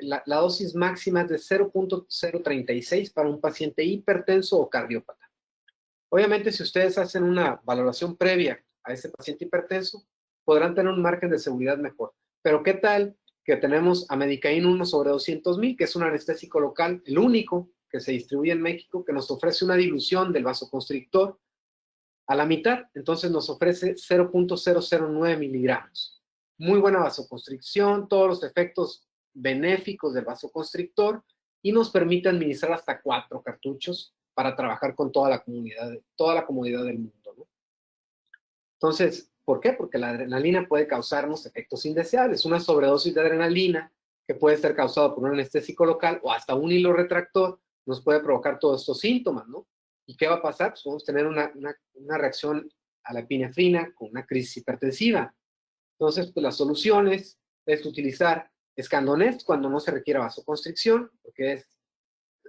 A: la dosis máxima es de 0.036 para un paciente hipertenso o cardiópata. Obviamente, si ustedes hacen una valoración previa a ese paciente hipertenso, podrán tener un margen de seguridad mejor. Pero ¿qué tal que tenemos a Medicaín 1/200,000, que es un anestésico local, el único que se distribuye en México, que nos ofrece una dilución del vasoconstrictor a la mitad? Entonces nos ofrece 0.009 miligramos. Muy buena vasoconstricción, todos los efectos benéficos del vasoconstrictor, y nos permite administrar hasta 4 cartuchos para trabajar con toda la comodidad del mundo, ¿no? Entonces, ¿por qué? Porque la adrenalina puede causarnos efectos indeseables. Una sobredosis de adrenalina, que puede ser causada por un anestésico local o hasta un hilo retractor, nos puede provocar todos estos síntomas, ¿no? ¿Y qué va a pasar? Pues vamos a tener una reacción a la epinefrina con una crisis hipertensiva. Entonces, pues las soluciones es utilizar Escandonest cuando no se requiera vasoconstricción, porque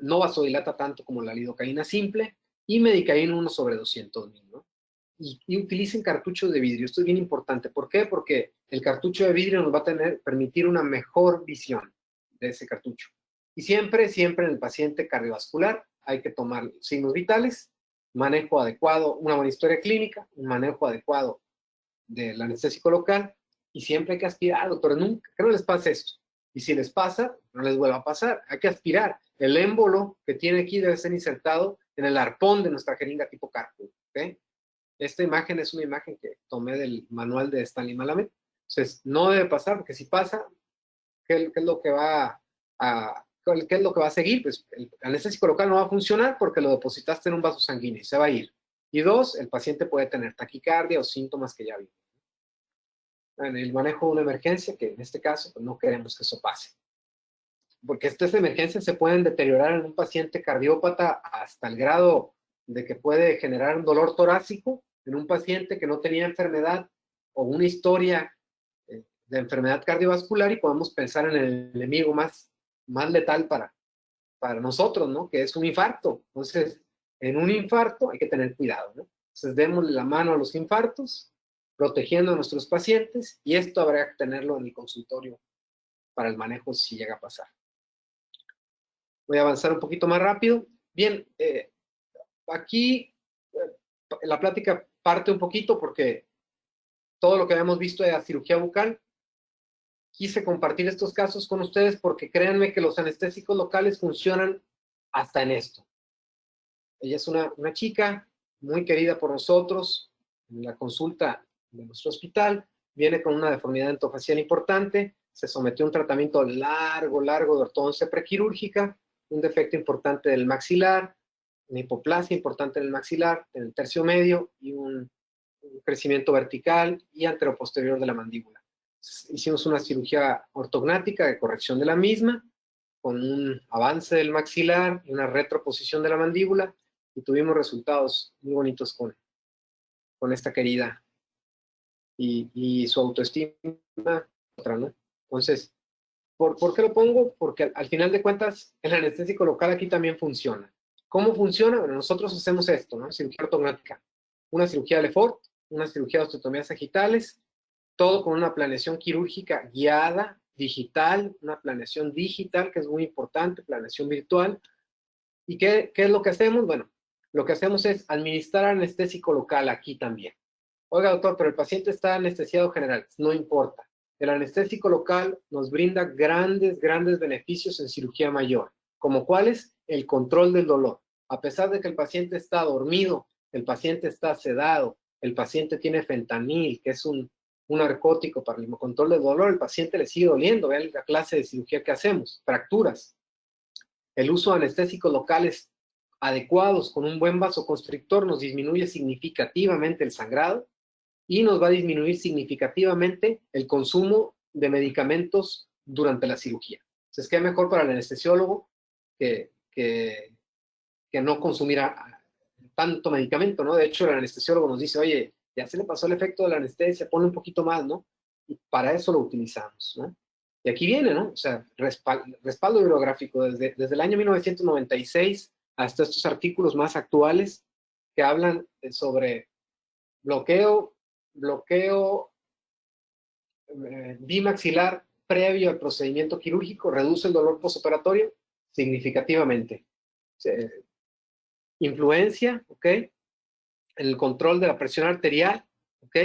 A: no vasodilata tanto como la lidocaína simple, y Medicaína 1/200,000, ¿no? Y utilicen cartuchos de vidrio. Esto es bien importante. ¿Por qué? Porque el cartucho de vidrio nos va a permitir una mejor visión de ese cartucho. Y siempre en el paciente cardiovascular hay que tomar signos vitales, manejo adecuado, una buena historia clínica, un manejo adecuado del anestésico local, y siempre hay que aspirar, doctor, nunca, que no les pase esto. Y si les pasa, no les vuelva a pasar. Hay que aspirar. El émbolo que tiene aquí debe ser insertado en el arpón de nuestra jeringa tipo cálculo, ¿ok? Esta imagen es una imagen que tomé del manual de Stanley Malamed. Entonces, no debe pasar, porque si pasa, ¿qué es lo que va a seguir? Pues el anestésico local no va a funcionar porque lo depositaste en un vaso sanguíneo y se va a ir. Y 2, el paciente puede tener taquicardia o síntomas que ya vimos. En el manejo de una emergencia, que en este caso pues no queremos que eso pase. Porque estas emergencias se pueden deteriorar en un paciente cardiópata hasta el grado de que puede generar un dolor torácico en un paciente que no tenía enfermedad o una historia de enfermedad cardiovascular, y podemos pensar en el enemigo más letal para nosotros, ¿no? Que es un infarto. Entonces, en un infarto hay que tener cuidado, ¿no? Entonces, démosle la mano a los infartos, protegiendo a nuestros pacientes, y esto habrá que tenerlo en el consultorio para el manejo si llega a pasar. Voy a avanzar un poquito más rápido. Bien, aquí la plática parte un poquito porque todo lo que habíamos visto de la cirugía bucal, quise compartir estos casos con ustedes porque créanme que los anestésicos locales funcionan hasta en esto. Ella es una chica muy querida por nosotros en la consulta de nuestro hospital, viene con una deformidad endofacial importante, se sometió a un tratamiento largo de ortodoncia prequirúrgica, un defecto importante del maxilar, una hipoplasia importante en el maxilar, en el tercio medio y un crecimiento vertical y anteroposterior de la mandíbula. Hicimos una cirugía ortognática de corrección de la misma, con un avance del maxilar y una retroposición de la mandíbula, y tuvimos resultados muy bonitos con esta querida. Y su autoestima, otra, ¿no? Entonces, ¿por qué lo pongo? Porque al final de cuentas, el anestésico local aquí también funciona. ¿Cómo funciona? Bueno, nosotros hacemos esto, ¿no? Cirugía ortognática, una cirugía de Lefort, una cirugía de osteotomías sagitales, todo con una planeación quirúrgica guiada, digital, una planeación digital que es muy importante, planeación virtual. ¿Y qué es lo que hacemos? Bueno, lo que hacemos es administrar anestésico local aquí también. Oiga, doctor, pero el paciente está anestesiado general. No importa. El anestésico local nos brinda grandes beneficios en cirugía mayor. ¿Como cuáles? El control del dolor. A pesar de que el paciente está dormido, el paciente está sedado, el paciente tiene fentanil, que es un narcótico para el control del dolor, el paciente le sigue doliendo. Vean la clase de cirugía que hacemos. Fracturas. El uso de anestésicos locales adecuados con un buen vasoconstrictor nos disminuye significativamente el sangrado y nos va a disminuir significativamente el consumo de medicamentos durante la cirugía. Entonces, ¿qué mejor para el anestesiólogo que no consumir tanto medicamento, ¿no? De hecho, el anestesiólogo nos dice, oye, ya se le pasó el efecto de la anestesia, ponle un poquito más, ¿no? Y para eso lo utilizamos, ¿no? Y aquí viene, ¿no? O sea, respaldo bibliográfico desde el año 1996 hasta estos artículos más actuales que hablan sobre bloqueo bimaxilar previo al procedimiento quirúrgico, reduce el dolor postoperatorio significativamente. Influencia, ¿ok? En el control de la presión arterial, ¿ok?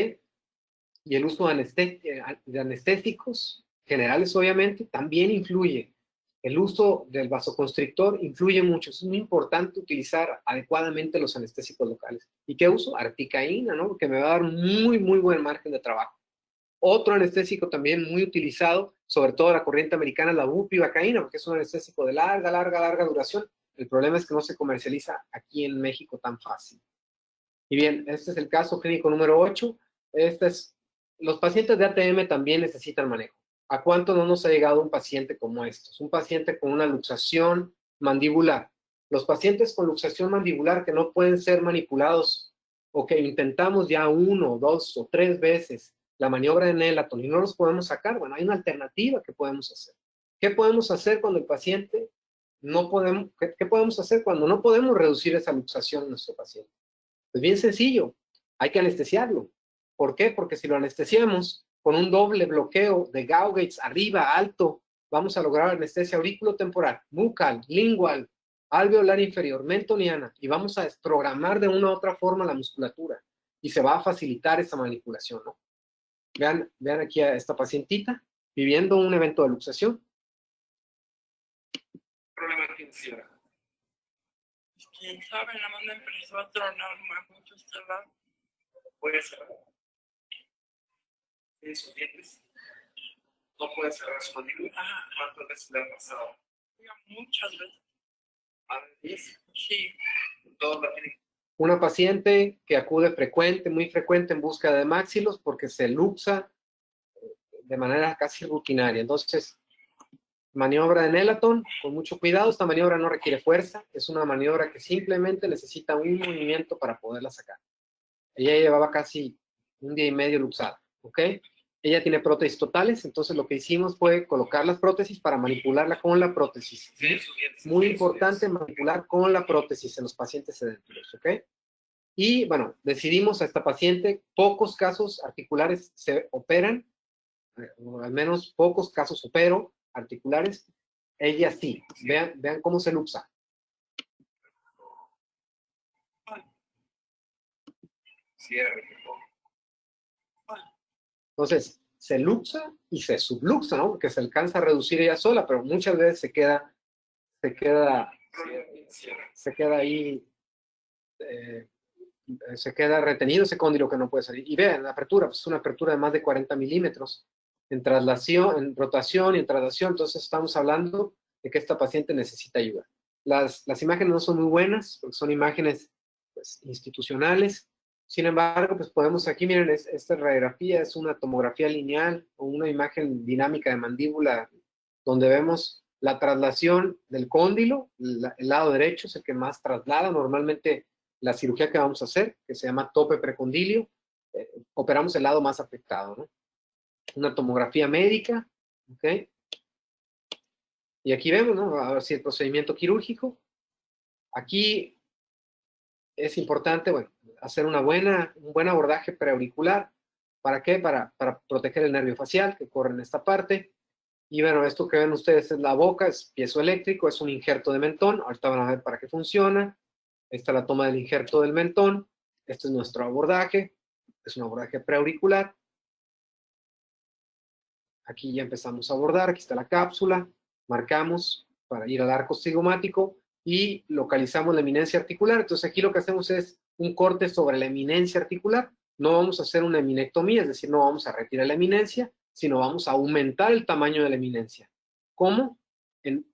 A: Y el uso de anestésicos generales, obviamente, también influye. El uso del vasoconstrictor influye mucho. Es muy importante utilizar adecuadamente los anestésicos locales. ¿Y qué uso? Articaína, ¿no? Porque me va a dar muy buen margen de trabajo. Otro anestésico también muy utilizado, sobre todo la corriente americana, es la bupivacaína, porque es un anestésico de larga duración. El problema es que no se comercializa aquí en México tan fácil. Y bien, este es el caso clínico número 8. Los pacientes de ATM también necesitan manejo. ¿A cuánto no nos ha llegado un paciente como estos? Un paciente con una luxación mandibular. Los pacientes con luxación mandibular que no pueden ser manipulados o que intentamos ya 1, 2 o 3 veces la maniobra de Nelaton y no los podemos sacar, bueno, hay una alternativa que podemos hacer. ¿Qué podemos hacer cuando el paciente no podemos, qué podemos hacer cuando no podemos reducir esa luxación en nuestro paciente? Pues bien sencillo, hay que anestesiarlo. ¿Por qué? Porque si lo anestesiamos con un doble bloqueo de Gauge arriba, alto, vamos a lograr anestesia auriculotemporal, bucal, lingual, alveolar inferior, mentoniana, y vamos a desprogramar de una u otra forma la musculatura y se va a facilitar esa manipulación, ¿no? Vean aquí a esta pacientita viviendo un evento de luxación. ¿Qué problema tiene, señora?
B: ¿Quién sabe? Nada más me empezó a tronar más mucho este lado.
A: ¿Puede cerrar? ¿Tiene sus dientes? ¿No puede cerrar su mandíbula? ¿Cuántas veces le ha pasado?
B: Muchas veces.
A: ¿A 10?
B: Sí.
A: Todos la tienen. Una paciente que acude muy frecuente en búsqueda de maxilos porque se luxa de manera casi rutinaria. Entonces, maniobra de Nelaton, con mucho cuidado. Esta maniobra no requiere fuerza, es una maniobra que simplemente necesita un movimiento para poderla sacar. Ella llevaba casi 1 día y medio luxada, ¿ok? Ella tiene prótesis totales, entonces lo que hicimos fue colocar las prótesis para manipularla con la prótesis. ¿Sí? Muy importante manipular con la prótesis en los pacientes sedentarios, ¿ok? Y bueno, decidimos a esta paciente, pocos casos articulares se operan, o al menos pocos casos opero, articulares, ella sí. Vean cómo se luxa. Entonces, se luxa y se subluxa, ¿no? Porque se alcanza a reducir ella sola, pero muchas veces se queda ahí, se queda retenido ese cóndilo que no puede salir. Y vean, la apertura, pues es una apertura de más de 40 milímetros en traslación, en rotación y en traslación. Entonces estamos hablando de que esta paciente necesita ayuda. Las imágenes no son muy buenas, porque son imágenes pues, institucionales. Sin embargo, pues podemos aquí, miren, esta radiografía es una tomografía lineal o una imagen dinámica de mandíbula donde vemos la traslación del cóndilo, el lado derecho es el que más traslada. Normalmente la cirugía que vamos a hacer, que se llama tope precondilio, operamos el lado más afectado, ¿no? Una tomografía médica, ¿ok? Y aquí vemos, ¿no? A ver si el procedimiento quirúrgico. Aquí es importante, bueno, hacer un buen abordaje preauricular. ¿Para qué? Para proteger el nervio facial que corre en esta parte. Y bueno, esto que ven ustedes es la boca, es piezoeléctrico, es un injerto de mentón. Ahorita van a ver para qué funciona. Esta es la toma del injerto del mentón. Este es nuestro abordaje. Es un abordaje preauricular. Aquí ya empezamos a abordar. Aquí está la cápsula. Marcamos para ir al arco cigomático y localizamos la eminencia articular. Entonces aquí lo que hacemos es un corte sobre la eminencia articular. No vamos a hacer una eminectomía, es decir, no vamos a retirar la eminencia, sino vamos a aumentar el tamaño de la eminencia. ¿Cómo?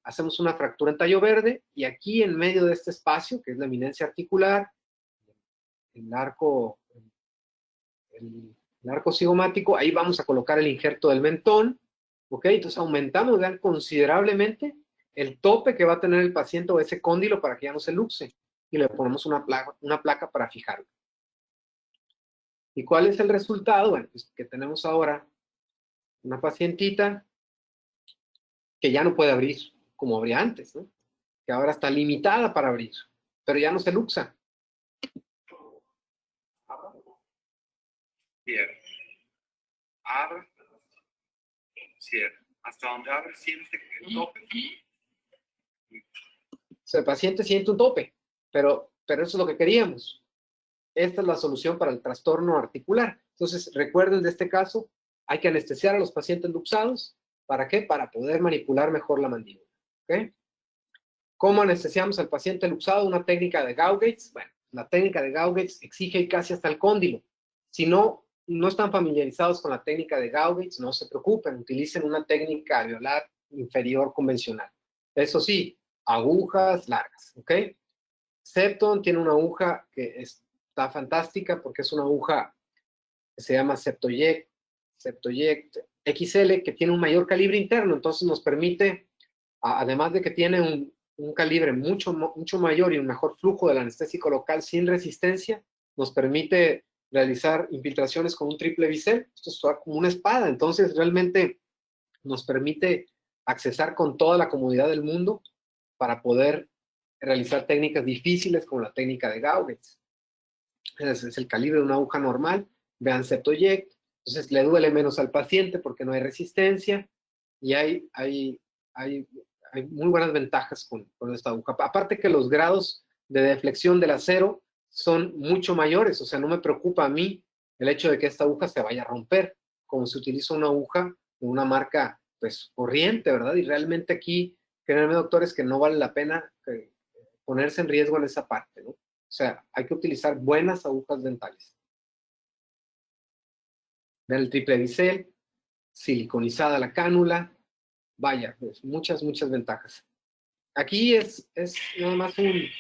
A: Hacemos una fractura en tallo verde y aquí en medio de este espacio, que es la eminencia articular, el arco cigomático, ahí vamos a colocar el injerto del mentón, ¿ok? Entonces aumentamos, vean, considerablemente el tope que va a tener el paciente o ese cóndilo para que ya no se luxe y le ponemos una placa para fijarlo. ¿Y cuál es el resultado? Bueno, pues que tenemos ahora una pacientita que ya no puede abrir como abría antes, ¿no? Que ahora está limitada para abrir, pero ya no se luxa.
C: Cierra. Abre. Cierra. Hasta donde abre siente el tope.
A: O sea, el paciente siente un tope, pero eso es lo que queríamos. Esta es la solución para el trastorno articular. Entonces, recuerden de este caso, hay que anestesiar a los pacientes luxados. ¿Para qué? Para poder manipular mejor la mandíbula. ¿Ok? ¿Cómo anestesiamos al paciente luxado? Una técnica de Gauge. Bueno, la técnica de Gauge exige ir casi hasta el cóndilo. Si no están familiarizados con la técnica de Gauge, no se preocupen, utilicen una técnica alveolar inferior convencional. Eso sí, agujas largas, ¿ok? Septon tiene una aguja que está fantástica porque es una aguja que se llama Septoject XL, que tiene un mayor calibre interno, entonces nos permite, además de que tiene un calibre mucho mayor y un mejor flujo del anestésico local sin resistencia, nos permite realizar infiltraciones con un triple bisel. Esto es como una espada, entonces realmente nos permite accesar con toda la comodidad del mundo para poder realizar técnicas difíciles como la técnica de Gauge. Ese es el calibre de una aguja normal. Vean Septoject. Entonces le duele menos al paciente porque no hay resistencia y hay muy buenas ventajas con esta aguja. Aparte que los grados de deflexión del acero son mucho mayores, o sea, no me preocupa a mí el hecho de que esta aguja se vaya a romper, como se utiliza una aguja de una marca, pues, corriente, ¿verdad? Y realmente aquí, créanme, doctores, que no vale la pena ponerse en riesgo en esa parte, ¿no? O sea, hay que utilizar buenas agujas dentales. Vean el triple bisel, siliconizada la cánula, vaya, pues muchas ventajas. Aquí es nada más el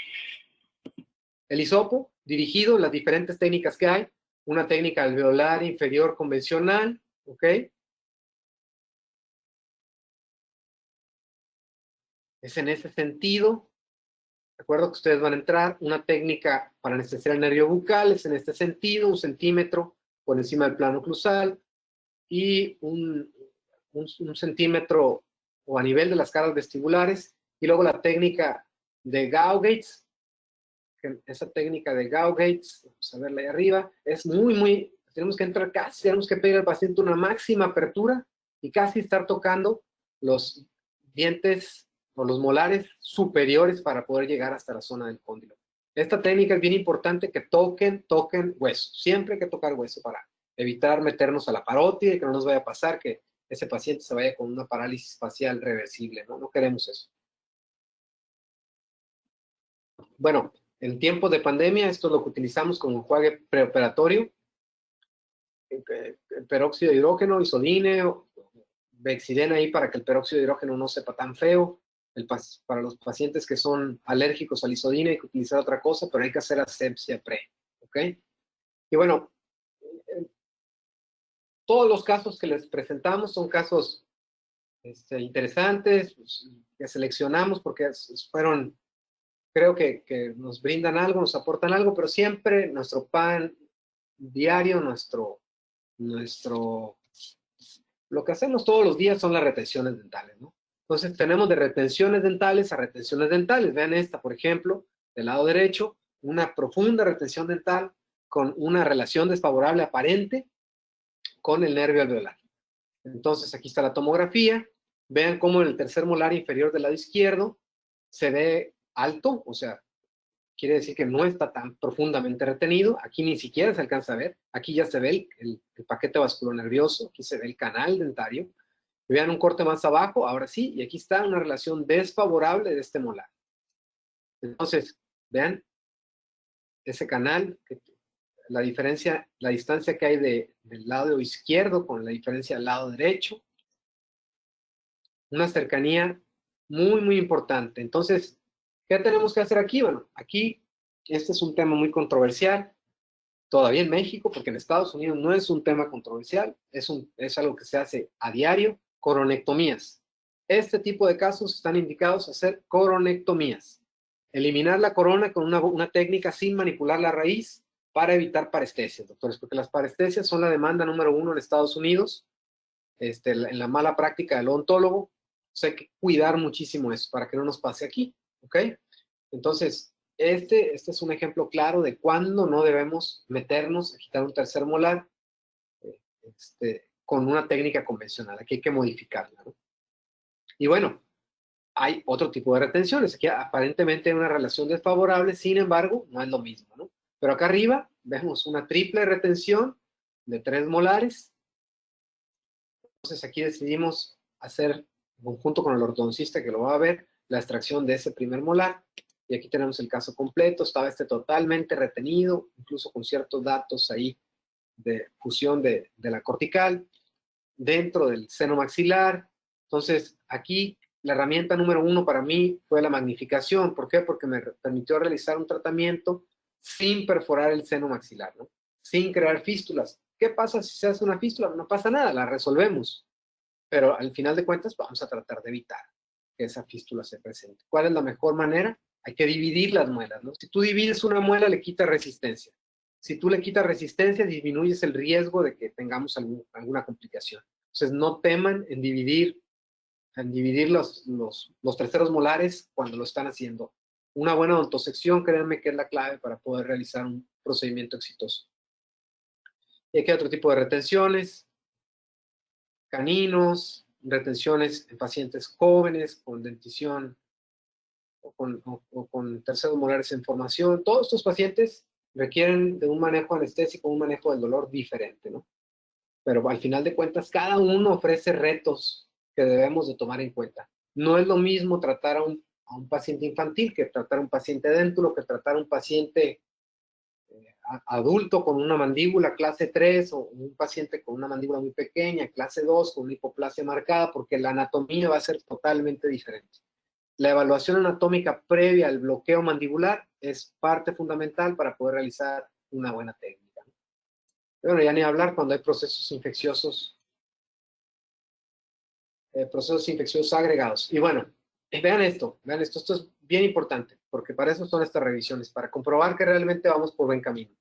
A: hisopo dirigido, las diferentes técnicas que hay, una técnica alveolar inferior convencional, ¿ok? Es en ese sentido. Recuerdo que ustedes van a entrar, una técnica para anestesiar el nervio bucal es en este sentido, 1 centímetro por encima del plano oclusal y un centímetro o a nivel de las caras vestibulares, y luego la técnica de Gauge, esa técnica de Gauge, vamos a verla ahí arriba, es tenemos que entrar casi, tenemos que pedir al paciente una máxima apertura y casi estar tocando los dientes o los molares superiores para poder llegar hasta la zona del cóndilo. Esta técnica es bien importante, que toquen hueso. Siempre hay que tocar hueso para evitar meternos a la parótida y que no nos vaya a pasar que ese paciente se vaya con una parálisis facial reversible, ¿no? No queremos eso. Bueno, en tiempos de pandemia, esto es lo que utilizamos como enjuague preoperatorio. Peróxido de hidrógeno, isodine, Bexidena ahí para que el peróxido de hidrógeno no sepa tan feo. Para los pacientes que son alérgicos al isodine hay que utilizar otra cosa, pero hay que hacer asepsia pre, ¿ok? Y bueno, todos los casos que les presentamos son casos interesantes, pues, que seleccionamos porque fueron, creo que nos brindan algo, nos aportan algo, pero siempre nuestro pan diario, lo que hacemos todos los días son las retenciones dentales, ¿no? Entonces tenemos de retenciones dentales a retenciones dentales. Vean esta, por ejemplo, del lado derecho, una profunda retención dental con una relación desfavorable aparente con el nervio alveolar. Entonces aquí está la tomografía. Vean cómo el tercer molar inferior del lado izquierdo se ve alto, o sea, quiere decir que no está tan profundamente retenido. Aquí ni siquiera se alcanza a ver. Aquí ya se ve el paquete vasculonervioso, aquí se ve el canal dentario. Vean un corte más abajo, ahora sí, y aquí está una relación desfavorable de este molar. Entonces, vean ese canal, la diferencia, la distancia que hay del lado izquierdo con la diferencia del lado derecho. Una cercanía muy, muy importante. Entonces, ¿qué tenemos que hacer aquí? Bueno, aquí, este es un tema muy controversial, todavía en México, porque en Estados Unidos no es un tema controversial, es algo que se hace a diario, coronectomías. Este tipo de casos están indicados a hacer coronectomías. Eliminar la corona con una técnica sin manipular la raíz para evitar parestesias, doctores, porque las parestesias son la demanda número 1 en Estados Unidos, en la mala práctica del odontólogo. O sea, hay que cuidar muchísimo eso para que no nos pase aquí, ¿ok? Entonces, este es un ejemplo claro de cuándo no debemos meternos a quitar un tercer molar con una técnica convencional. Aquí hay que modificarla, ¿no? Y bueno, hay otro tipo de retenciones. Aquí aparentemente hay una relación desfavorable, sin embargo, no es lo mismo, ¿no? Pero acá arriba vemos una triple retención de 3 molares. Entonces aquí decidimos hacer, junto con el ortodoncista que lo va a ver, la extracción de ese primer molar. Y aquí tenemos el caso completo. Estaba totalmente retenido, incluso con ciertos datos ahí de fusión de la cortical, dentro del seno maxilar. Entonces, aquí la herramienta número 1 para mí fue la magnificación. ¿Por qué? Porque me permitió realizar un tratamiento sin perforar el seno maxilar, ¿no? Sin crear fístulas. ¿Qué pasa si se hace una fístula? No pasa nada, la resolvemos. Pero al final de cuentas vamos a tratar de evitar que esa fístula se presente. ¿Cuál es la mejor manera? Hay que dividir las muelas, ¿no? Si tú divides una muela, le quitas resistencia. Si tú le quitas resistencia, disminuyes el riesgo de que tengamos alguna complicación. Entonces, no teman en dividir los terceros molares cuando lo están haciendo. Una buena odontosección, créanme que es la clave para poder realizar un procedimiento exitoso. Y aquí hay otro tipo de retenciones, caninos, retenciones en pacientes jóvenes con dentición o con terceros molares en formación. Todos estos pacientes requieren de un manejo anestésico, un manejo del dolor diferente, ¿no? Pero al final de cuentas, cada uno ofrece retos que debemos de tomar en cuenta. No es lo mismo tratar a un paciente infantil que tratar a un paciente déntulo, que tratar a un paciente adulto con una mandíbula clase 3 o un paciente con una mandíbula muy pequeña, clase 2, con una hipoplasia marcada, porque la anatomía va a ser totalmente diferente. La evaluación anatómica previa al bloqueo mandibular es parte fundamental para poder realizar una buena técnica. Bueno, ya ni hablar cuando hay procesos infecciosos agregados. Y bueno, vean esto, esto es bien importante, porque para eso son estas revisiones, para comprobar que realmente vamos por buen camino.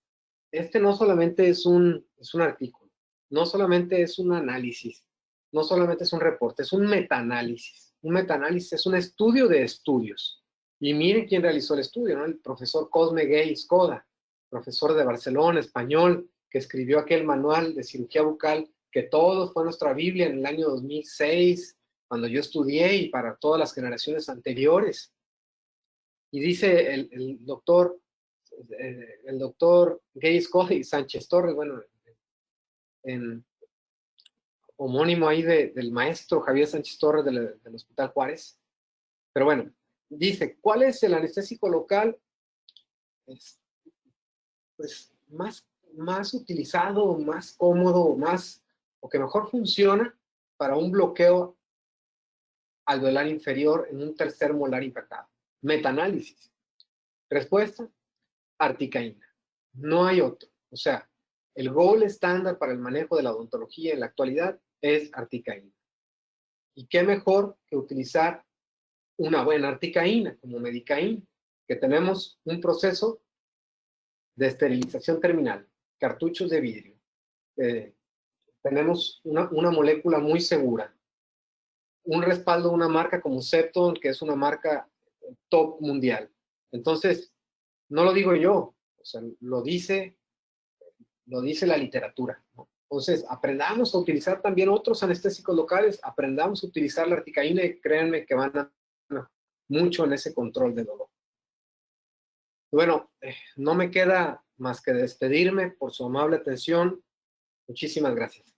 A: No solamente es un artículo, no solamente es un análisis, no solamente es un reporte, es un metaanálisis. Un metaanálisis es un estudio de estudios. Y miren quién realizó el estudio, ¿no? El profesor Cosme Gay Skoda, profesor de Barcelona, español, que escribió aquel manual de cirugía bucal que todos fue nuestra Biblia en el año 2006, cuando yo estudié y para todas las generaciones anteriores. Y dice el doctor Gay Scott y Sánchez Torres, bueno, homónimo ahí del maestro Javier Sánchez Torres del Hospital Juárez. Pero bueno, dice, ¿cuál es el anestésico local pues, más utilizado, más cómodo, o que mejor funciona para un bloqueo alveolar inferior en un tercer molar infectado? Metaanálisis. Respuesta, articaína. No hay otro. O sea, el gold estándar para el manejo de la odontología en la actualidad es articaína. ¿Y qué mejor que utilizar una buena articaína como medicaína? Que tenemos un proceso de esterilización terminal, cartuchos de vidrio. Tenemos una molécula muy segura. Un respaldo de una marca como Septon, que es una marca top mundial. Entonces, no lo digo yo, o sea, lo dice la literatura, ¿no? Entonces, aprendamos a utilizar también otros anestésicos locales, aprendamos a utilizar la articaína y créanme que van a mucho en ese control de dolor. Bueno, no me queda más que despedirme por su amable atención. Muchísimas gracias.